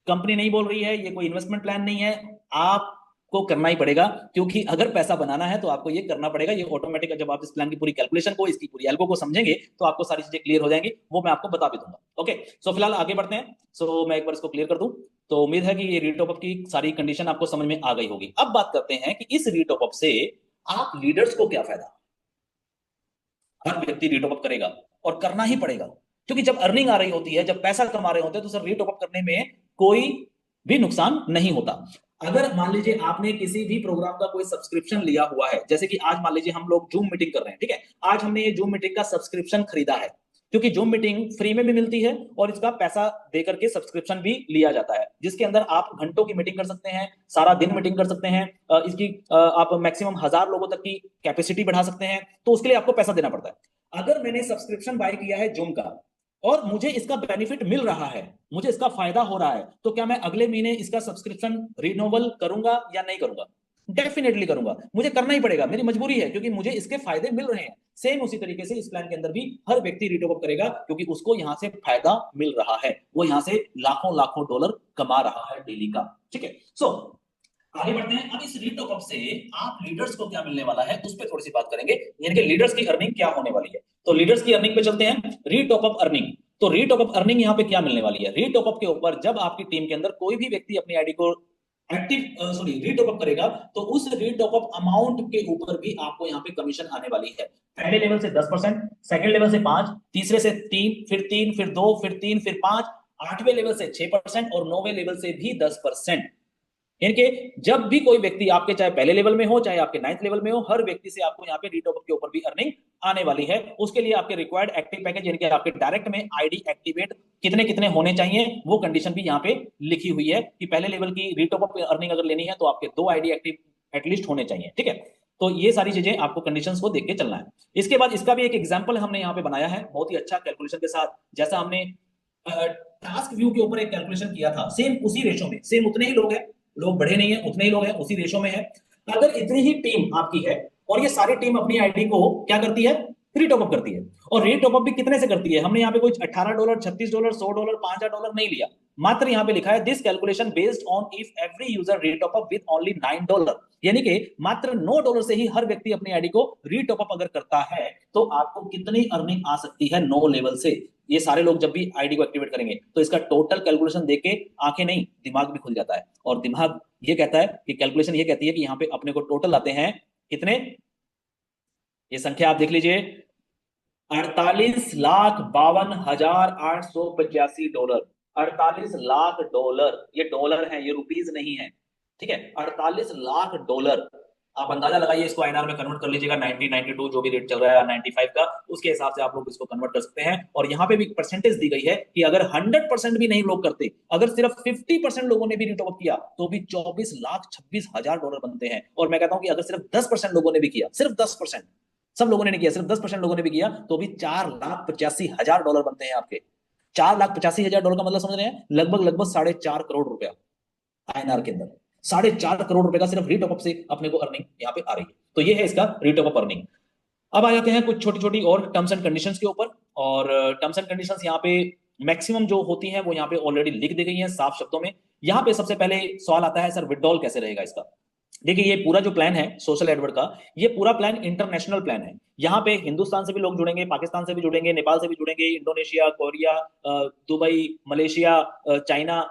कंपनी नहीं बोल रही है, ये कोई इन्वेस्टमेंट प्लान नहीं है, आपको करना ही पड़ेगा, क्योंकि अगर पैसा बनाना है तो आपको ये करना पड़ेगा, ये ऑटोमेटिक। जब आप इस प्लान की पूरी कैलकुलेशन को, इसकी पूरी एल्गो को समझेंगे, तो आपको सारी चीजें क्लियर हो जाएंगी, वो मैं आपको बता भी दूंगा। ओके, सो फिलहाल आगे बढ़ते हैं। सो मैं एक बार इसको क्लियर कर दूं, तो उम्मीद है कि ये रीटॉप अप की सारी कंडीशन आपको समझ में आ गई होगी। अब बात करते हैं कि इस रीटॉप अप से आप लीडर्स को क्या फायदा। हर व्यक्ति रीटॉप अप करेगा, और करना ही पड़ेगा, क्योंकि जब अर्निंग आ रही होती है, जब पैसा कमा रहे होते हैं, तो सर रीटॉप अप करने में कोई भी नुकसान नहीं होता। अगर मान लीजिए आपने किसी भी प्रोग्राम का कोई सब्सक्रिप्शन लिया हुआ है, जैसे कि आज मान लीजिए हम लोग जूम मीटिंग कर रहे हैं, ठीक है, आज हमने ये जूम मीटिंग का सब्सक्रिप्शन खरीदा है, क्योंकि जूम मीटिंग फ्री में भी मिलती है और इसका पैसा देकर के सब्सक्रिप्शन भी लिया जाता है, जिसके अंदर आप घंटों की मीटिंग कर सकते हैं, सारा दिन मीटिंग कर सकते हैं, इसकी आप मैक्सिमम 1000 लोगों तक की कैपेसिटी बढ़ा सकते हैं, तो उसके लिए आपको पैसा देना पड़ता है। अगर मैंने सब्सक्रिप्शन बाय किया है जूम का और मुझे इसका बेनिफिट मिल रहा है, मुझे इसका फायदा हो रहा है, तो क्या मैं अगले महीने इसका सब्सक्रिप्शन रिन्यूअल करूंगा या नहीं करूंगा? डेफिनेटली करूंगा, मुझे करना ही पड़ेगा, मेरी मजबूरी है, क्योंकि मुझे इसके फायदे मिल रहे हैं। सेम उसी तरीके से इस प्लान के अंदर भी हर व्यक्ति रीटॉप अप करेगा, क्योंकि उसको यहां से फायदा मिल रहा है, वो यहां से लाखों लाखों डॉलर कमा रहा है डेली का। ठीक है, सो आगे बढ़ते हैं। अब इस रीटॉप अप से आप लीडर्स को क्या मिलने वाला है उस पर थोड़ी सी बात करेंगे, यानी कि लीडर्स की अर्निंग क्या होने वाली है। तो लीडर्स की अर्निंग पे चलते हैं, रीटॉप अप अर्निंग। तो रीटॉप अप अर्निंग यहाँ पे क्या मिलने वाली है? रीटॉप अप के ऊपर जब आपकी टीम के अंदर कोई भी व्यक्ति अपनी आईडी को रीटॉप अप करेगा, तो उस रीटॉप अप अमाउंट के ऊपर भी आपको यहाँ पे कमीशन आने वाली है। पहले लेवल से 10%, सेकंड लेवल से 5, तीसरे से 3, फिर 3, फिर 2, फिर 3, फिर 5, 8वें लेवल से 6% और 9वें लेवल से भी 10%। यानी कि जब भी कोई व्यक्ति आपके, चाहे पहले लेवल में हो चाहे आपके 9th लेवल में हो, हर व्यक्ति से आपको यहाँ पे रीटॉप के ऊपर भी अर्निंग आने वाली है। उसके लिए आपके रिक्वायर्ड एक्टिव पैकेज, यानी कि आपके डायरेक्ट में आईडी एक्टिवेट कितने कितने होने चाहिए, वो कंडीशन भी यहाँ पे लिखी हुई है कि पहले लेवल की रीटॉप अर्निंग अगर लेनी है तो आपके 2 आईडी एक्टिव एटलीस्ट होने चाहिए। ठीक है, तो ये सारी चीजें आपको कंडीशंस को देख के चलना है। इसके बाद इसका भी एक एग्जाम्पल हमने यहाँ पे बनाया है, बहुत ही अच्छा कैलकुलेशन के साथ। जैसा हमने टास्क व्यू के ऊपर एक कैलकुलेशन किया था, सेम उसी रेशो में, सेम उतने ही लोग हैं, लोग बढ़े नहीं है, उतने ही लोग हैं, उसी रेशो में है। अगर इतनी ही टीम आपकी है और ये सारी टीम अपनी आईडी को क्या करती है? रीटॉप अप करती है। और रीटॉप अप भी कितने से करती है? हमने यहाँ पे कोई $18, $36, $100, $5000 नहीं लिया, मात्र यहाँ पे लिखा है this calculation based on if every user retop up with only $9, यानी कि मात्र $9 से ही हर व्यक्ति अपनी आईडी को रीटॉप अप अगर करता है तो आपको कितनी अर्निंग आ सकती है 9 लेवल से। ये सारे लोग जब भी आईडी को एक्टिवेट करेंगे तो इसका टोटल कैलकुलेशन देख के आंखें नहीं दिमाग भी खुल जाता है, और दिमाग ये कहता है कि कैलकुलेशन ये कहती है कि यहाँ पे अपने को टोटल आते हैं कितने, ये संख्या आप देख लीजिए, $48,52,885। $48 लाख, ये डॉलर है, ये रुपीज नहीं है। ठीक है, $48 लाख। आप अंदाजा लगाइए, इसको आईएनआर में कन्वर्ट कर लीजिएगा, 90, 92 जो भी रेट चल रहा है 95 का, उसके हिसाब से आप लोग इसको कन्वर्ट कर सकते हैं। और यहाँ पे भी परसेंटेज दी गई है कि अगर 100% भी नहीं लोग करते, अगर सिर्फ 50% लोगों ने भी रिटॉप अप किया तो भी $24,26,000 बनते हैं। और मैं कहता हूं कि अगर सिर्फ 10% लोगों ने भी किया, सिर्फ 10%, सब लोगों ने नहीं किया, सिर्फ 10% लोगों ने भी किया, तो भी $4,85,000 बनते हैं आपके। $4,85,000 का मतलब समझ रहे हैं? लगभग लगभग 4.5 करोड़ रुपया आईएनआर के अंदर। 4.5 करोड़ रुपए का सिर्फ रीटॉप अप से अपने को अर्निंग यहाँ पे आ रही है। तो ये है इसका रीटॉप अप अर्निंग। अब आ जाते हैं कुछ छोटी छोटी और टर्म्स एंड कंडीशंस के ऊपर। और टर्म्स एंड कंडीशंस यहाँ पे मैक्सिमम जो होती हैं वो यहाँ पे ऑलरेडी लिख दी गई हैं साफ शब्दों में। यहाँ पे सबसे पहले सवाल आता है, सर विड्रॉल कैसे रहेगा इसका? देखिए, ये पूरा जो प्लान है सोशल एडवर्ड का, ये पूरा प्लान इंटरनेशनल प्लान है। यहाँ पे हिंदुस्तान से भी लोग जुड़ेंगे, पाकिस्तान से भी जुड़ेंगे, नेपाल से भी जुड़ेंगे, Indonesia, Korea, Dubai, Malaysia, China,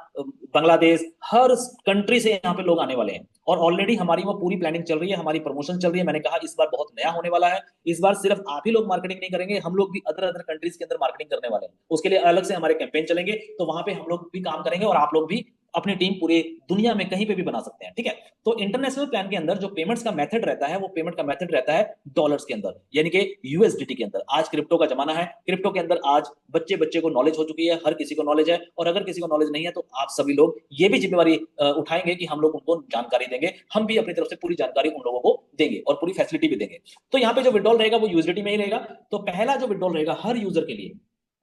Bangladesh, हर कंट्री से यहाँ पे लोग आने वाले हैं। और ऑलरेडी हमारी वो पूरी प्लानिंग चल रही है, हमारी प्रमोशन चल रही है। मैंने कहा इस बार बहुत नया होने वाला है, इस बार सिर्फ आप ही लोग मार्केटिंग नहीं करेंगे, हम लोग भी अदर अदर कंट्रीज के अंदर मार्केटिंग करने वाले हैं। उसके लिए अलग से हमारे कैंपेन चलेंगे, तो वहां पे हम लोग भी काम करेंगे और आप लोग भी अपनी टीम पूरे दुनिया में कहीं पे भी बना सकते हैं। ठीक है, तो इंटरनेशनल प्लान के अंदर जो पेमेंट्स का मेथड रहता है, वो पेमेंट का मेथड रहता है डॉलर्स के अंदर, यानी कि यूएसडीटी के अंदर। आज क्रिप्टो का जमाना है, क्रिप्टो के अंदर आज बच्चे बच्चे को नॉलेज हो चुकी है, हर किसी को नॉलेज है। और अगर किसी को नॉलेज नहीं है तो आप सभी लोग ये भी जिम्मेवारी उठाएंगे कि हम लोग उनको जानकारी देंगे, हम भी अपनी तरफ से पूरी जानकारी उन लोगों को देंगे और पूरी फैसिलिटी भी देंगे। तो यहाँ पे जो विड्रॉल रहेगा वो यूएसडीटी में ही रहेगा। तो पहला जो विड्रॉल रहेगा हर यूजर के लिए,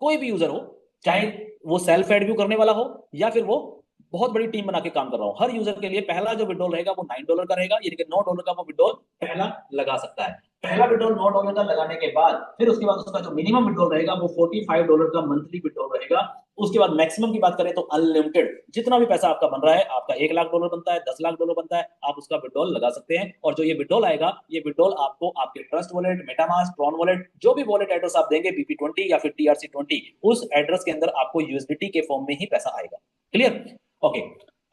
कोई भी यूजर हो, चाहे वो सेल्फ एडव्यू करने वाला हो या फिर वो बहुत बड़ी टीम बना के काम कर रहा हूं, हर यूजर के लिए पहला जो विड्रॉल रहेगा वो $9 का रहेगा, यानी कि $9 का वो विड्रॉल पहला लगा सकता है। पहला विड्रॉल $9 का लगाने के बाद फिर उसके बाद उसका जो मिनिमम विड्रॉल रहेगा वो $45 का मंथली विड्रॉल रहेगा। उसके बाद मैक्सिमम की बात करें तो अनलिमिटेड, जितना भी पैसा आपका बन रहा है, आपका $1,00,000 बनता है, $10,00,000 बनता है, आप उसका विड्रॉल लगा सकते हैं। और जो ये विड्रॉल आएगा, ये विड्रॉल आपको आपके trust wallet, MetaMask, Tron wallet, जो भी वॉलेट एड्रेस आप देंगे, BP20 या फिर TRC20, उस एड्रेस के अंदर आपको यूएसडीटी के फॉर्म में ही पैसा आएगा। क्लियर? ओके।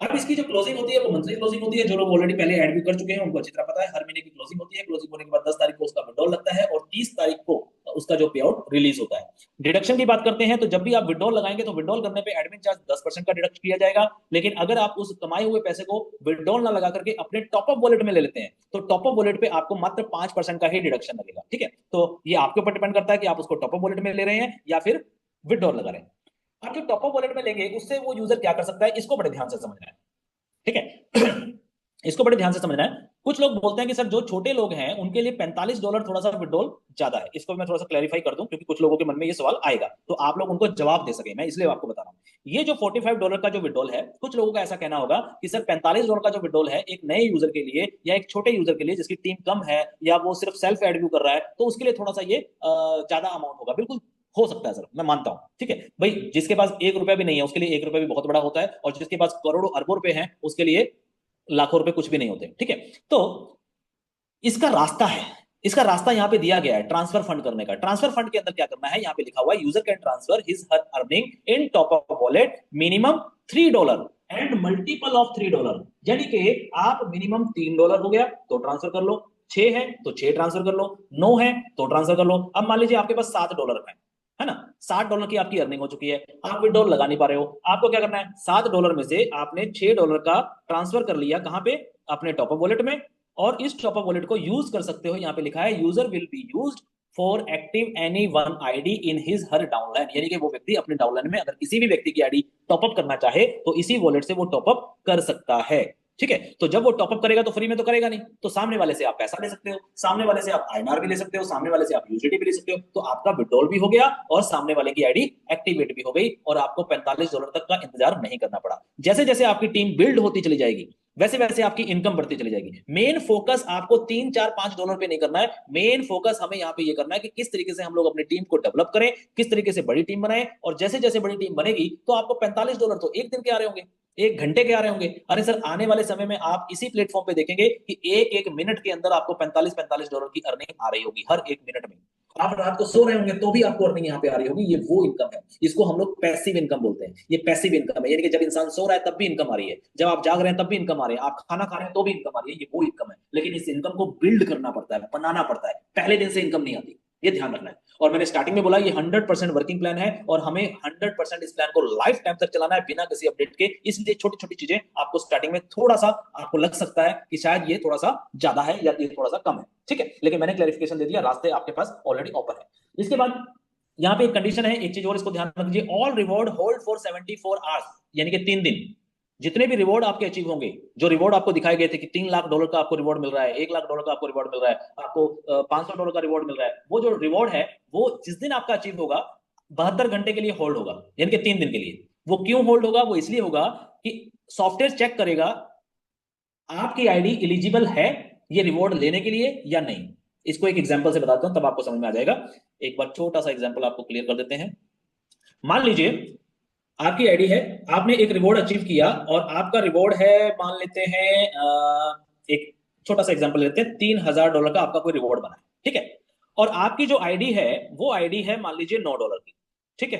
अब इसकी जो क्लोजिंग होती है वो मंथली क्लोजिंग होती है। जो लोग ऑलरेडी पहले ऐड भी कर चुके हैं उनको अच्छी तरह पता है, हर महीने की क्लोजिंग होती है। क्लोजिंग होने के बाद 10 तारीख को उसका विड्रॉल लगता है और 30 तारीख को उसका जो पे आउट रिलीज होता है। डिडक्शन की बात करते हैं तो जब भी आप विड्रॉल लगाएंगे तो विड्रॉल करने पे एडमिन चार्ज 10% का डिडक्ट किया जाएगा। लेकिन अगर आप उस कमाए हुए पैसे को विड्रॉल ना लगा करके अपने टॉपअप वॉलेट में ले लेते हैं तो टॉपअप वॉलेट पे आपको मात्र 5% का ही डिडक्शन लगेगा। ठीक है, तो ये आपके ऊपर डिपेंड करता है कि आप उसको टॉपअप वॉलेट में ले रहे हैं या फिर विड्रॉल लगा रहे हैं। आप जो टॉपअप वॉलेट में लेंगे उससे वो यूजर क्या कर सकता है, इसको बड़े ध्यान से समझना है। ठीक है इसको बड़े ध्यान से समझना है। कुछ लोग बोलते हैं कि सर जो छोटे लोग हैं उनके लिए $45 थोड़ा सा विड्रॉल ज्यादा है। इसको मैं थोड़ा सा क्लैरिफाई कर दूं क्योंकि कुछ लोगों के मन में ये सवाल आएगा तो आप लोग उनको जवाब दे सके, मैं इसलिए आपको बता रहा हूं। ये जो $45 का जो विड्रॉल है, कुछ लोगों का ऐसा कहना होगा कि सर $45 का जो विड्रॉल है एक नए यूजर के लिए या एक छोटे यूजर के लिए जिसकी टीम कम है या वो सिर्फ सेल्फ एडव्यू कर रहा है तो उसके लिए थोड़ा सा ये ज्यादा अमाउंट होगा। बिल्कुल हो सकता है सर, मैं मानता हूं। ठीक है भाई, जिसके पास 1 रुपया भी नहीं है उसके लिए 1 रुपया भी बहुत बड़ा होता है और जिसके पास करोड़ों अरबों रुपए हैं उसके लिए लाखों रुपए कुछ भी नहीं होते। ठीक है, तो इसका रास्ता है, इसका रास्ता यहाँ पे दिया गया है ट्रांसफर फंड करने का। ट्रांसफर फंड के अंदर क्या करना है, यहाँ पे लिखा हुआ है user can transfer his her earning in top of wallet minimum $3 and multiple of $3। यानी कि आप मिनिमम $3 हो गया तो ट्रांसफर कर लो, 6 है तो 6 ट्रांसफर कर लो, 9 है तो ट्रांसफर कर लो। अब मान लीजिए आपके पास $7 है ना, $7 की आपकी अर्निंग हो चुकी है, आप विड्रॉल लगा नहीं पा रहे हो। आपको क्या करना है, $7 में से आपने $6 का ट्रांसफर कर लिया कहां पे, अपने टॉप अप वॉलेट में। और इस टॉप अप वॉलेट को यूज कर सकते हो, यहाँ पे लिखा है user will be used for active any one ID in his her downline. यानी कि वो व्यक्ति अपने डाउनलाइन में अगर किसी भी व्यक्ति की आईडी टॉपअप करना चाहे तो इसी वॉलेट से वो टॉपअप कर सकता है। ठीक है, तो जब वो टॉपअप करेगा तो फ्री में तो करेगा नहीं, तो सामने वाले से आप पैसा ले सकते हो, सामने वाले से आप आईएनआर भी ले सकते हो, सामने वाले से आप यूजिटी भी ले सकते हो। तो आपका विड्रॉल भी हो गया और सामने वाले की आईडी एक्टिवेट भी हो गई और आपको $45 तक का इंतजार नहीं करना पड़ा। जैसे जैसे आपकी टीम बिल्ड होती चली जाएगी वैसे वैसे आपकी इनकम बढ़ती चली जाएगी। मेन फोकस आपको $3 4 5 पे नहीं करना है, मेन फोकस हमें यहाँ पे ये करना है कि किस तरीके से हम लोग अपनी टीम को डेवलप करें, किस तरीके से बड़ी टीम बनाएं। और जैसे जैसे बड़ी टीम बनेगी तो आपको $45 तो एक दिन के आ रहे होंगे, 1 घंटे के आ रहे होंगे। अरे सर, आने वाले समय में आप इसी प्लेटफॉर्म पे देखेंगे कि एक एक मिनट के अंदर आपको $45 की अर्निंग आ रही होगी, हर एक मिनट में। आप रात को सो रहे होंगे तो भी आपको अर्निंग यहाँ पे आ रही होगी। ये वो इनकम है, इसको हम लोग पैसिव इनकम बोलते हैं। ये पैसिव इनकम है, यानी कि जब इंसान सो रहा है तब भी इनकम आ रही है, जब आप जाग रहे हैं तब भी इनकम आ रही है, आप खाना खा रहे हैं तो भी इनकम आ रही है। ये वो इनकम है, लेकिन इस इनकम को बिल्ड करना पड़ता है, बनाना पड़ता है। पहले दिन से इनकम नहीं आती, ये ध्यान रखना है। और मैंने स्टार्टिंग में बोला ये 100% वर्किंग प्लान है और हमें 100% इस प्लान को लाइफ टाइम तक चलाना है बिना किसी अपडेट के। इसलिए छोटी छोटी चीजें आपको स्टार्टिंग में थोड़ा सा आपको लग सकता है कि शायद ये थोड़ा सा ज्यादा है या ये थोड़ा सा कम है। ठीक है, लेकिन मैंने क्लैरिफिकेशन दे दिया, रास्ते आपके पास ऑलरेडी ओपन है। इसके बाद यहाँ पे एक कंडीशन है, एक चीज और इसको ध्यान रखिए, all reward hold for 74 hours, यानी कि 3 दिन। जितने भी रिवॉर्ड आपके अचीव होंगे, जो रिवॉर्ड आपको दिखाए गए थे कि $3 लाख का आपको रिवॉर्ड मिल रहा है, $1 लाख का आपको रिवॉर्ड मिल रहा है, आपको $500 का रिवॉर्ड मिल रहा है, वो जो रिवॉर्ड है वो जिस दिन आपका अचीव होगा 72 घंटे के लिए होल्ड होगा, यानी कि 3 दिन के लिए। वो क्यों होल्ड होगा, वो इसलिए होगा कि सॉफ्टवेयर चेक करेगा आपकी आईडी एलिजिबल है ये रिवॉर्ड लेने के लिए या नहीं। इसको एक एग्जांपल से बताता हूं तब आपको समझ में आ जाएगा। एक बार छोटा सा एग्जांपल आपको क्लियर कर देते हैं। मान लीजिए आपकी आईडी है, आपने एक रिवॉर्ड अचीव किया और आपका रिवॉर्ड है, मान लेते हैं एक छोटा सा एग्जांपल लेते हैं, $3000 का आपका कोई रिवॉर्ड बना है। ठीक है, और आपकी जो आईडी है वो आईडी है मान लीजिए $9 की। ठीक है,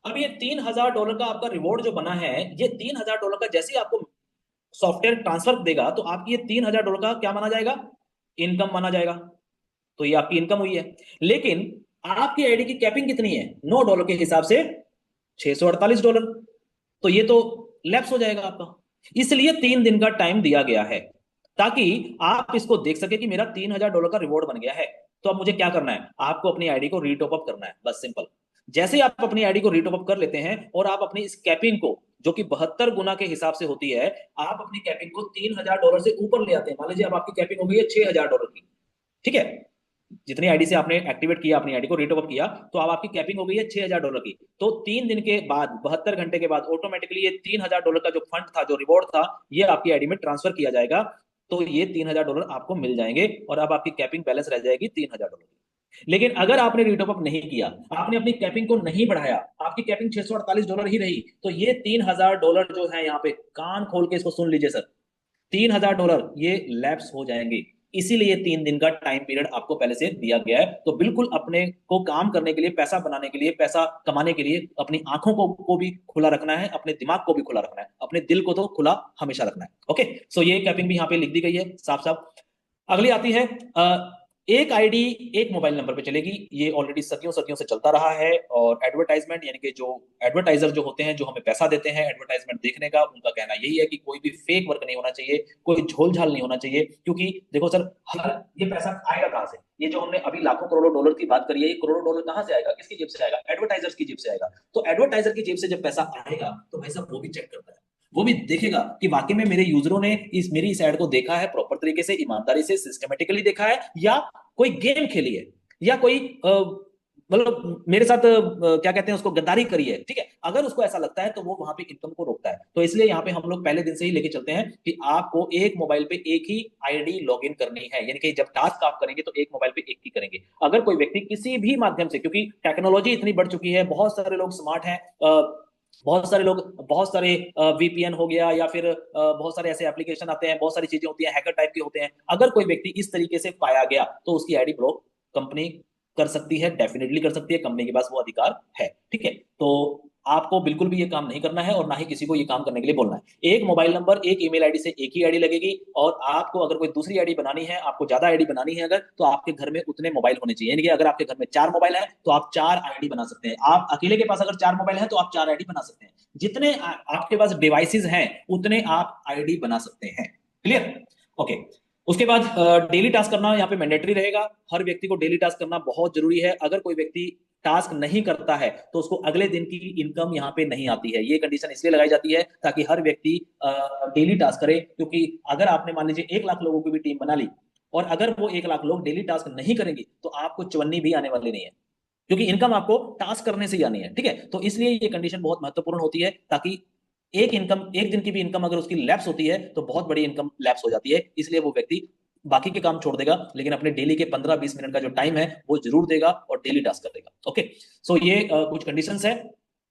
अब ये $3000 का आपका रिवॉर्ड जो बना है, ये $3000 का जैसे ही आपको सॉफ्टवेयर ट्रांसफर देगा तो आपकी ये $3000 का क्या माना जाएगा, इनकम माना जाएगा। तो ये आपकी इनकम हुई है। लेकिन आपकी आईडी की कैपिंग कितनी है, $9 के हिसाब से $648। तो ये तो लैप्स हो जाएगा आपका। इसलिए 3 दिन का टाइम दिया गया है ताकि आप इसको देख सके कि मेरा $3000 का रिवॉर्ड बन गया है। तो अब मुझे क्या करना है, आपको अपनी आईडी को रीटॉप अप करना है, बस सिंपल। जैसे ही आप अपनी आईडी को रीटॉप अप कर लेते हैं और आप अपनी इस कैपिंग को, जो कि 72 गुना के हिसाब से होती है, आप अपनी कैपिंग को $3000 से ऊपर ले आते हैं। मान लीजिए अब आपकी कैपिंग हो गई है $6000 की। ठीक है, जितनी आईडी से आपने एक्टिवेट किया, अपनी आईडी को रीटॉप अप किया, तो अब आपकी कैपिंग हो गई है $6000 की। तो 3 दिन के बाद, 72 घंटे के बाद ऑटोमेटिकली ये $3000 का जो फंड था, जो रिवॉर्ड था, ये आपकी आईडी में ट्रांसफर किया जाएगा। तो ये $3000 आपको मिल जाएंगे और अब आपकी कैपिंग बैलेंस रह जाएगी $3000 की। लेकिन अगर आपने रीटॉप अप नहीं किया, आपने अपनी कैपिंग को नहीं बढ़ाया, आपकी कैपिंग $648 ही रही, तो ये $3000 जो है, यहाँ पे कान खोल के इसको सुन लीजिए सर, $3000 ये लैप्स हो जाएंगे। इसीलिए 3 दिन का टाइम पीरियड आपको पहले से दिया गया है। तो बिल्कुल अपने को काम करने के लिए, पैसा बनाने के लिए, पैसा कमाने के लिए अपनी आंखों को भी खुला रखना है, अपने दिमाग को भी खुला रखना है, अपने दिल को तो खुला हमेशा रखना है। ओके, सो ये कैपिंग भी यहाँ पे लिख दी गई है साफ साफ। अगली आती है एक आईडी एक मोबाइल नंबर पे चलेगी। ये ऑलरेडी सदियों सदियों से चलता रहा है। और एडवर्टाइजमेंट यानी कि जो एडवर्टाइजर जो होते हैं, जो हमें पैसा देते हैं एडवर्टाइजमेंट देखने का, उनका कहना यही है कि कोई भी फेक वर्क नहीं होना चाहिए, कोई झोल झाल नहीं होना चाहिए। क्योंकि देखो सर, हर ये पैसा आएगा कहां से? ये जो हमने अभी लाखों करोड़ों डॉलर की बात करी है, ये करोड़ों डॉलर कहां से आएगा? किसकी जेब से आएगा? एडवर्टाइजर्स की जेब से आएगा। तो एडवर्टाइजर की जेब से जब पैसा आएगा तो भाई साहब वो भी चेक करता है, वो भी देखेगा कि वाकई में मेरे यूजरों ने मेरी इस एड को देखा है, प्रॉपर तरीके से, ईमानदारी से, सिस्टमेटिकली देखा है, या कोई गेम खेली है, या कोई मतलब मेरे साथ क्या कहते हैं उसको, गद्दारी करी है। ठीक है, अगर उसको ऐसा लगता है तो वो वहां पे इनकम को रोकता है। तो इसलिए यहाँ पे हम लोग पहले दिन से ही लेके चलते हैं कि आपको एक मोबाइल पे एक ही आईडी लॉगिन करनी है। यानी कि जब टास्क आप करेंगे तो एक मोबाइल पे एक ही करेंगे। अगर कोई व्यक्ति किसी भी माध्यम से, क्योंकि टेक्नोलॉजी इतनी बढ़ चुकी है, बहुत सारे लोग स्मार्ट हैं, बहुत सारे लोग, बहुत सारे वीपीएन हो गया, या फिर बहुत सारे ऐसे एप्लीकेशन आते हैं, बहुत सारी चीजें होती हैं, हैकर टाइप के होते हैं। अगर कोई व्यक्ति इस तरीके से पाया गया तो उसकी आईडी ब्लॉक कंपनी कर सकती है, डेफिनेटली कर सकती है, कंपनी के पास वो अधिकार है। ठीक है, तो आपको बिल्कुल भी ये काम नहीं करना है और ना ही किसी को ये काम करने के लिए बोलना है। एक मोबाइल नंबर, एक ईमेल आईडी से एक ही आईडी लगेगी। और आपको अगर कोई दूसरी आईडी बनानी है, आपको ज्यादा आईडी बनानी है अगर, तो आपके घर में उतने मोबाइल होने चाहिए। यानी कि अगर आपके घर में 4 मोबाइल है तो आप 4 आईडी बना सकते हैं। आप अकेले के पास अगर 4 मोबाइल है तो आप 4 आईडी बना सकते हैं। जितने आपके पास डिवाइसेस हैं उतने आप आईडी बना सकते हैं। क्लियर? ओके। उसके बाद डेली टास्क करना यहाँ पे मैंडेटरी रहेगा। हर व्यक्ति को डेली टास्क करना बहुत जरूरी है। अगर कोई व्यक्ति टास्क नहीं करता है तो उसको अगले दिन की इनकम यहाँ पे नहीं आती है। ये कंडीशन इसलिए लगाई जाती है ताकि हर व्यक्ति डेली टास्क करे। क्योंकि अगर आपने मान लीजिए 1 लाख लोगों की भी टीम बना ली, और अगर वो 1 लाख लोग डेली टास्क नहीं करेंगे तो आपको चवन्नी भी आने वाली नहीं है, क्योंकि इनकम आपको टास्क करने से ही आनी है। ठीक है, तो इसलिए ये कंडीशन बहुत महत्वपूर्ण होती है, ताकि एक दिन की भी इनकम अगर उसकी लैप्स होती है तो बहुत बड़ी इनकम लैप्स हो जाती है। इसलिए वो व्यक्ति बाकी के काम छोड़ देगा, लेकिन अपने डेली के 15-20 मिनट का जो टाइम है वो जरूर देगा और डेली टास्क करेगा। ओके, सो ये कुछ कंडीशंस है,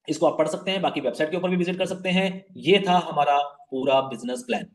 इसको आप पढ़ सकते हैं, बाकी वेबसाइट के ऊपर भी विजिट कर सकते हैं। ये था हमारा पूरा बिजनेस प्लान।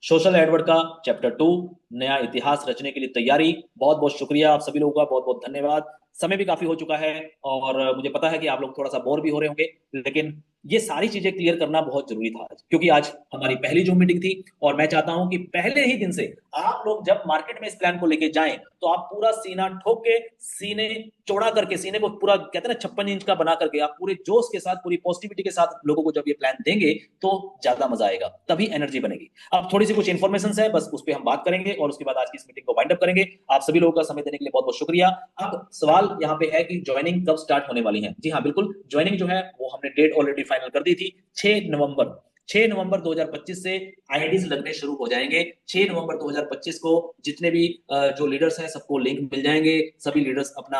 सोशल एडवर्ड का चैप्टर 2, नया इतिहास रचने के लिए तैयारी। बहुत बहुत शुक्रिया आप सभी लोगों का, बहुत बहुत धन्यवाद। समय भी काफी हो चुका है और मुझे पता है कि आप लोग थोड़ा सा बोर भी हो रहे होंगे, लेकिन ये सारी चीजें क्लियर करना बहुत जरूरी था आज, क्योंकि आज हमारी पहली जूम मीटिंग थी। और मैं चाहता हूं कि पहले ही दिन से आप लोग जब मार्केट में इस प्लान को लेके जाएं तो आप पूरा सीना ठोक के, सीने चौड़ा करके, सीने को पूरा कहते हैं ना 56 इंच का बना करके, आप पूरे जोश के साथ, पूरी पॉजिटिविटी के साथ लोगों को जब ये प्लान देंगे तो ज्यादा मजा आएगा, तभी एनर्जी बनेगी। अब थोड़ी सी कुछ इन्फॉर्मेशन है, बस उस पर हम बात करेंगे और उसके बाद आज की इस मीटिंग को वाइंड अप करेंगे। आप सभी लोगों का समय देने के लिए बहुत बहुत शुक्रिया। अब सवाल यहाँ पे है कि ज्वाइनिंग कब स्टार्ट होने वाली है? जी हाँ, बिल्कुल, ज्वाइनिंग जो है वो हमने डेट ऑलरेडी फाइनल कर दी थी। 6 नवंबर 2025 से आईडीज लगने शुरू हो जाएंगे। 6 नवंबर 2025 को जितने भी जो लीडर्स हैं सबको लिंक मिल जाएंगे। सभी लीडर्स अपना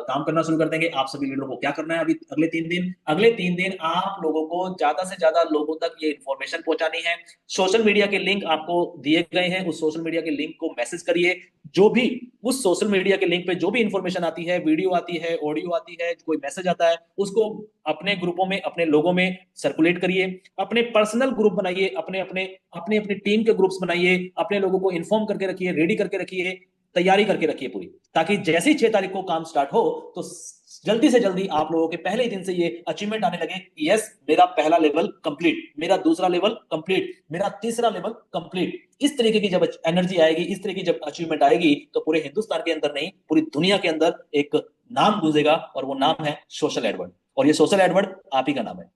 काम करना शुरू कर देंगे। आप सभी लीडरों को क्या करना है अभी अगले 3 दिन आप लोगों को ज्यादा से ज्यादा लोगों तक ये इंफॉर्मेशन पहुंचानी है। सोशल मीडिया के लिंक आपको दिए गए हैं, उस सोशल मीडिया के लिंक को मैसेज करिए। जो भी उस सोशल मीडिया के लिंक पे जो भी इंफॉर्मेशन आती है, वीडियो आती है, ऑडियो आती है, कोई मैसेज आता है, उसको अपने ग्रुपों में, अपने लोगों में सर्कुलेट करिए। अपने पर्सनल ग्रुप बनाइए, अपने अपने अपने अपने टीम के ग्रुप्स बनाइए। अपने लोगों को इन्फॉर्म करके रखिए, रेडी करके रखिए, तैयारी करके रखिए पूरी, ताकि जैसे ही 6 तारीख को काम स्टार्ट हो तो जल्दी से जल्दी आप लोगों के पहले ही दिन से ये अचीवमेंट आने लगे। यस, मेरा पहला लेवल कंप्लीट, मेरा दूसरा लेवल कंप्लीट, मेरा तीसरा लेवल कंप्लीट। इस तरीके की जब एनर्जी आएगी, इस तरीके की जब अचीवमेंट आएगी, तो पूरे हिंदुस्तान के अंदर नहीं, पूरी दुनिया के अंदर एक नाम गूंजेगा, और वो नाम है सोशल एडवर्ड। और ये सोशल एडवर्ड आप ही का नाम है।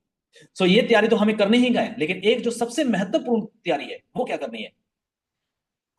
सो ये तैयारी तो हमें करनी ही है, लेकिन एक जो सबसे महत्वपूर्ण तैयारी है वो क्या करनी है?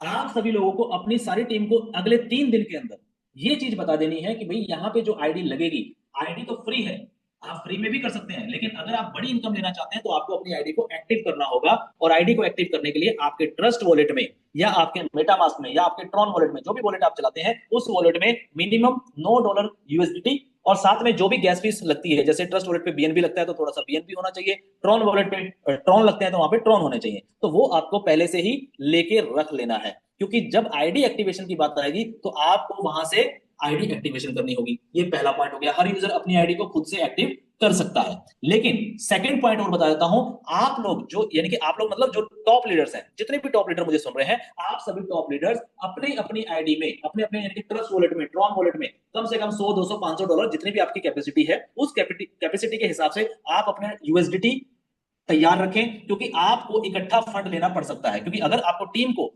आप सभी लोगों को अपनी सारी टीम को अगले 3 दिन के अंदर ये चीज बता देनी है कि भाई यहाँ पे जो आईडी लगेगी, आईडी तो फ्री है, आप फ्री में भी कर सकते हैं, लेकिन अगर आप बड़ी इनकम लेना चाहते हैं तो आपको अपनी आईडी को एक्टिव करना होगा। और आईडी को एक्टिव करने के लिए आपके ट्रस्ट वॉलेट में, या आपके मेटामास्क में, या आपके ट्रॉन वॉलेट में, जो भी वॉलेट आप चलाते हैं उस वॉलेट में मिनिमम $9 यूएसडीटी, और साथ में जो भी गैस फीस लगती है, जैसे ट्रस्ट वॉलेट पे बीएनबी लगता है तो थोड़ा सा बीएनबी होना चाहिए, ट्रॉन वॉलेट पे ट्रॉन लगता है तो वहां पे ट्रॉन होने चाहिए, तो वो आपको पहले से ही लेके रख लेना है। क्योंकि जब आईडी एक्टिवेशन की बात आएगी तो आपको वहां से आईडी एक्टिवेशन करनी होगी। ये पहला पॉइंट हो गया। हर यूजर अपनी आईडी को खुद से एक्टिव कर सकता है। लेकिन सेकंड पॉइंट और बता देता हूं, आप लोग जो, यानी कि आप लोग मतलब जो टॉप लीडर्स हैं, जितने भी टॉप लीडर मुझे सुन रहे हैं, आप सभी टॉप लीडर्स अपने अपनी आईडी में, अपने अपने यानी कि ट्रस्ट वॉलेट में, ट्रॉन वॉलेट में कम से कम 100 200 500 डॉलर जितनी भी आपकी कैपेसिटी है, उस कैपेसिटी के हिसाब से आप अपने यूएसडीटी तैयार रखें, क्योंकि आपको इकट्ठा फंड लेना पड़ सकता है। क्योंकि अगर आपको टीम को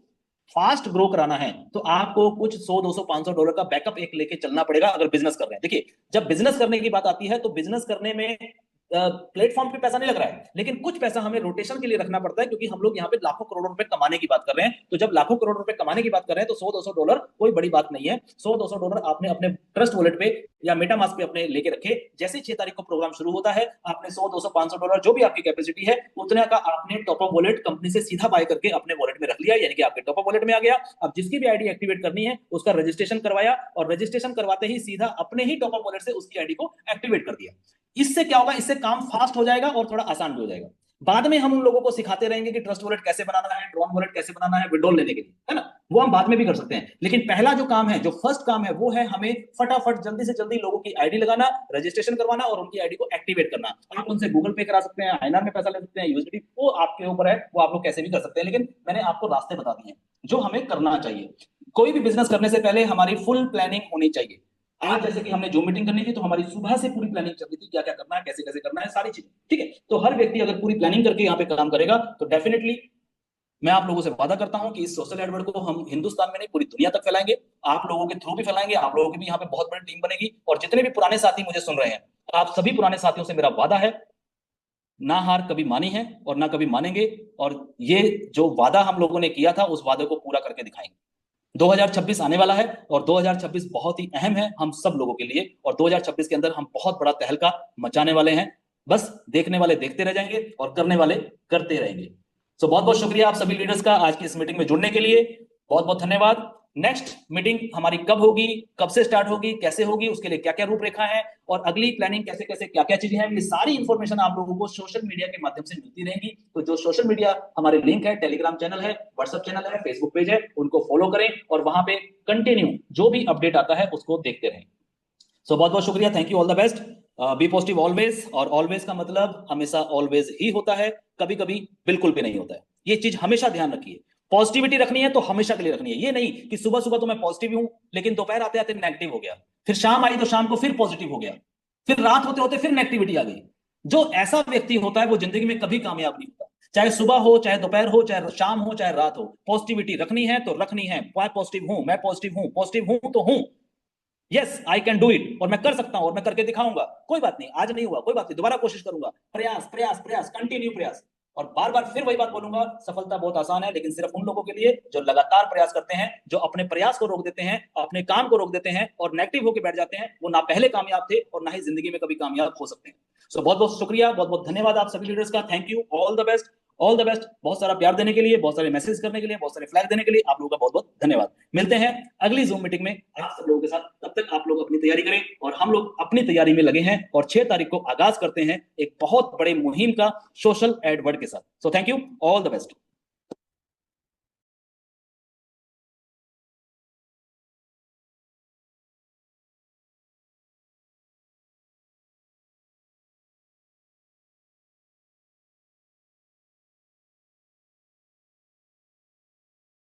फास्ट ग्रो कराना है तो आपको कुछ 100 200 500 डॉलर का बैकअप एक लेके चलना पड़ेगा अगर बिजनेस कर रहे हैं। देखिए, जब बिजनेस करने की बात आती है तो बिजनेस करने में प्लेटफॉर्म पे पैसा नहीं लग रहा है, लेकिन कुछ पैसा हमें रोटेशन के लिए रखना पड़ता है, क्योंकि हम लोग यहाँ पे लाखों करोड़ों रुपए कमाने की बात कर रहे हैं। तो जब लाखों करोड़ रुपए कमाने की बात कर रहे हैं तो 100 200 डॉलर कोई बड़ी बात नहीं है। 100 200 डॉलर आपने अपने ट्रस्ट वॉलेट पे या मेटामास्क पे अपने लेके रखे। जैसे 6 तारीख को प्रोग्राम शुरू होता है, आपने 100 200 500 डॉलर जो भी आपकी कैपेसिटी है उतने का आपने टॉप अप वॉलेट कंपनी से सीधा बाय करके अपने वॉलेट में रख लिया, यानी कि आपके टॉप अप वॉलेट में आ गया। अब जिसकी भी आईडी एक्टिवेट करनी है उसका रजिस्ट्रेशन करवाया, और रजिस्ट्रेशन करवाते ही सीधा अपने ही टॉप अप वॉलेट से उसकी आईडी को एक्टिवेट कर दिया। इससे क्या होगा, इससे काम फास्ट हो जाएगा और थोड़ा आसान भी हो जाएगा। बाद में हम उन लोगों को सिखाते रहेंगे कि ट्रस्ट वॉलेट कैसे बनाना है, ड्रॉन वॉलेट कैसे बनाना है विड्रॉल लेने के लिए, है ना, वो हम बाद में भी कर सकते हैं। लेकिन पहला जो काम है, जो फर्स्ट काम है, वो है हमें फटाफट जल्दी से जल्दी लोगों की आईडी लगाना, रजिस्ट्रेशन करवाना और उनकी आईडी को एक्टिवेट करना। आप उनसे गूगल पे करा सकते हैं, आईएनआर में पैसा ले सकते हैं, यूएसडी, वो आपके ऊपर है, वो आप लोग कैसे भी कर सकते हैं। लेकिन मैंने आपको रास्ते बता दिए जो हमें करना चाहिए। कोई भी बिजनेस करने से पहले हमारी फुल प्लानिंग होनी चाहिए। आज जैसे कि हमने जो मीटिंग करनी थी तो हमारी सुबह से पूरी प्लानिंग चल रही थी, क्या क्या करना है, कैसे कैसे करना है, सारी चीजें, ठीक है। तो हर व्यक्ति अगर पूरी प्लानिंग करके यहाँ पे काम करेगा तो डेफिनेटली मैं आप लोगों से वादा करता हूं कि इस सोशल एडवर्ड को हम हिंदुस्तान में नहीं पूरी दुनिया तक फैलाएंगे। आप लोगों के थ्रू भी फैलाएंगे, आप लोगों की भी यहाँ पे बहुत बड़ी टीम बनेगी। और जितने भी पुराने साथी मुझे सुन रहे हैं, आप सभी पुराने साथियों से मेरा वादा है, ना हार कभी मानी है और ना कभी मानेंगे। और ये जो वादा हम लोगों ने किया था उस वादे को पूरा करके दिखाएंगे। 2026 आने वाला है और 2026 बहुत ही अहम है हम सब लोगों के लिए, और 2026 के अंदर हम बहुत बड़ा तहलका मचाने वाले हैं। बस देखने वाले देखते रह जाएंगे और करने वाले करते रहेंगे। सो बहुत बहुत शुक्रिया आप सभी लीडर्स का आज की इस मीटिंग में जुड़ने के लिए, बहुत बहुत धन्यवाद। नेक्स्ट मीटिंग हमारी कब होगी, कब से स्टार्ट होगी, कैसे होगी, उसके लिए क्या क्या रूपरेखा है और अगली प्लानिंग कैसे कैसे क्या क्या चीजें हैं, ये सारी इंफॉर्मेशन आप लोगों को सोशल मीडिया के माध्यम से मिलती रहेंगी। तो जो सोशल मीडिया हमारे लिंक है, टेलीग्राम चैनल है, व्हाट्सएप चैनल है, फेसबुक पेज है, उनको फॉलो करें और वहां पे कंटिन्यू जो भी अपडेट आता है उसको देखते रहें। सो बहुत बहुत शुक्रिया, thank you, all the best. Be positive always, और ऑलवेज का मतलब हमेशा ऑलवेज ही होता है, कभी कभी बिल्कुल भी नहीं होता है। ये चीज हमेशा ध्यान रखिए। पॉजिटिविटी रखनी है तो हमेशा के लिए रखनी है। ये नहीं कि सुबह सुबह तो मैं पॉजिटिव हूं लेकिन दोपहर आते आते नेगेटिव हो गया, फिर शाम आई तो शाम को फिर पॉजिटिव हो गया, फिर रात होते होते फिर नेगेटिविटी आ गई। जो ऐसा व्यक्ति होता है वो जिंदगी में कभी कामयाब नहीं होता। चाहे सुबह हो, चाहे दोपहर हो, चाहे शाम हो, चाहे रात हो, पॉजिटिविटी रखनी है तो रखनी है। मैं पॉजिटिव हूं, मैं पॉजिटिव हूं, पॉजिटिव हूं तो हूं। Yes, I can do it, और मैं कर सकता हूं और मैं करके दिखाऊंगा। कोई बात नहीं, आज नहीं हुआ कोई बात नहीं, दोबारा कोशिश करूंगा। प्रयास प्रयास प्रयास, कंटिन्यू प्रयास। और बार बार फिर वही बात बोलूंगा, सफलता बहुत आसान है लेकिन सिर्फ उन लोगों के लिए जो लगातार प्रयास करते हैं, जो अपने प्रयास को रोक देते हैं, अपने काम को रोक देते हैं और नेगेटिव होकर बैठ जाते हैं, वो ना पहले कामयाब थे और ना ही जिंदगी में कभी कामयाब हो सकते हैं। सो बहुत बहुत शुक्रिया, बहुत बहुत धन्यवाद आप सभी लीडर्स का। Thank you, all the best, all the best. बहुत सारा प्यार देने के लिए, बहुत सारे मैसेज करने के लिए, बहुत सारे फ्लैग देने के लिए आप लोगों का बहुत बहुत धन्यवाद। मिलते हैं अगली जूम मीटिंग में आप सब लोगों के साथ। तब तक आप लोग अपनी तैयारी करें और हम लोग अपनी तैयारी में लगे हैं और 6 तारीख को आगाज करते हैं एक बहुत बड़े मुहिम का सोशल एडवर्ड के साथ। So thank you, all the best.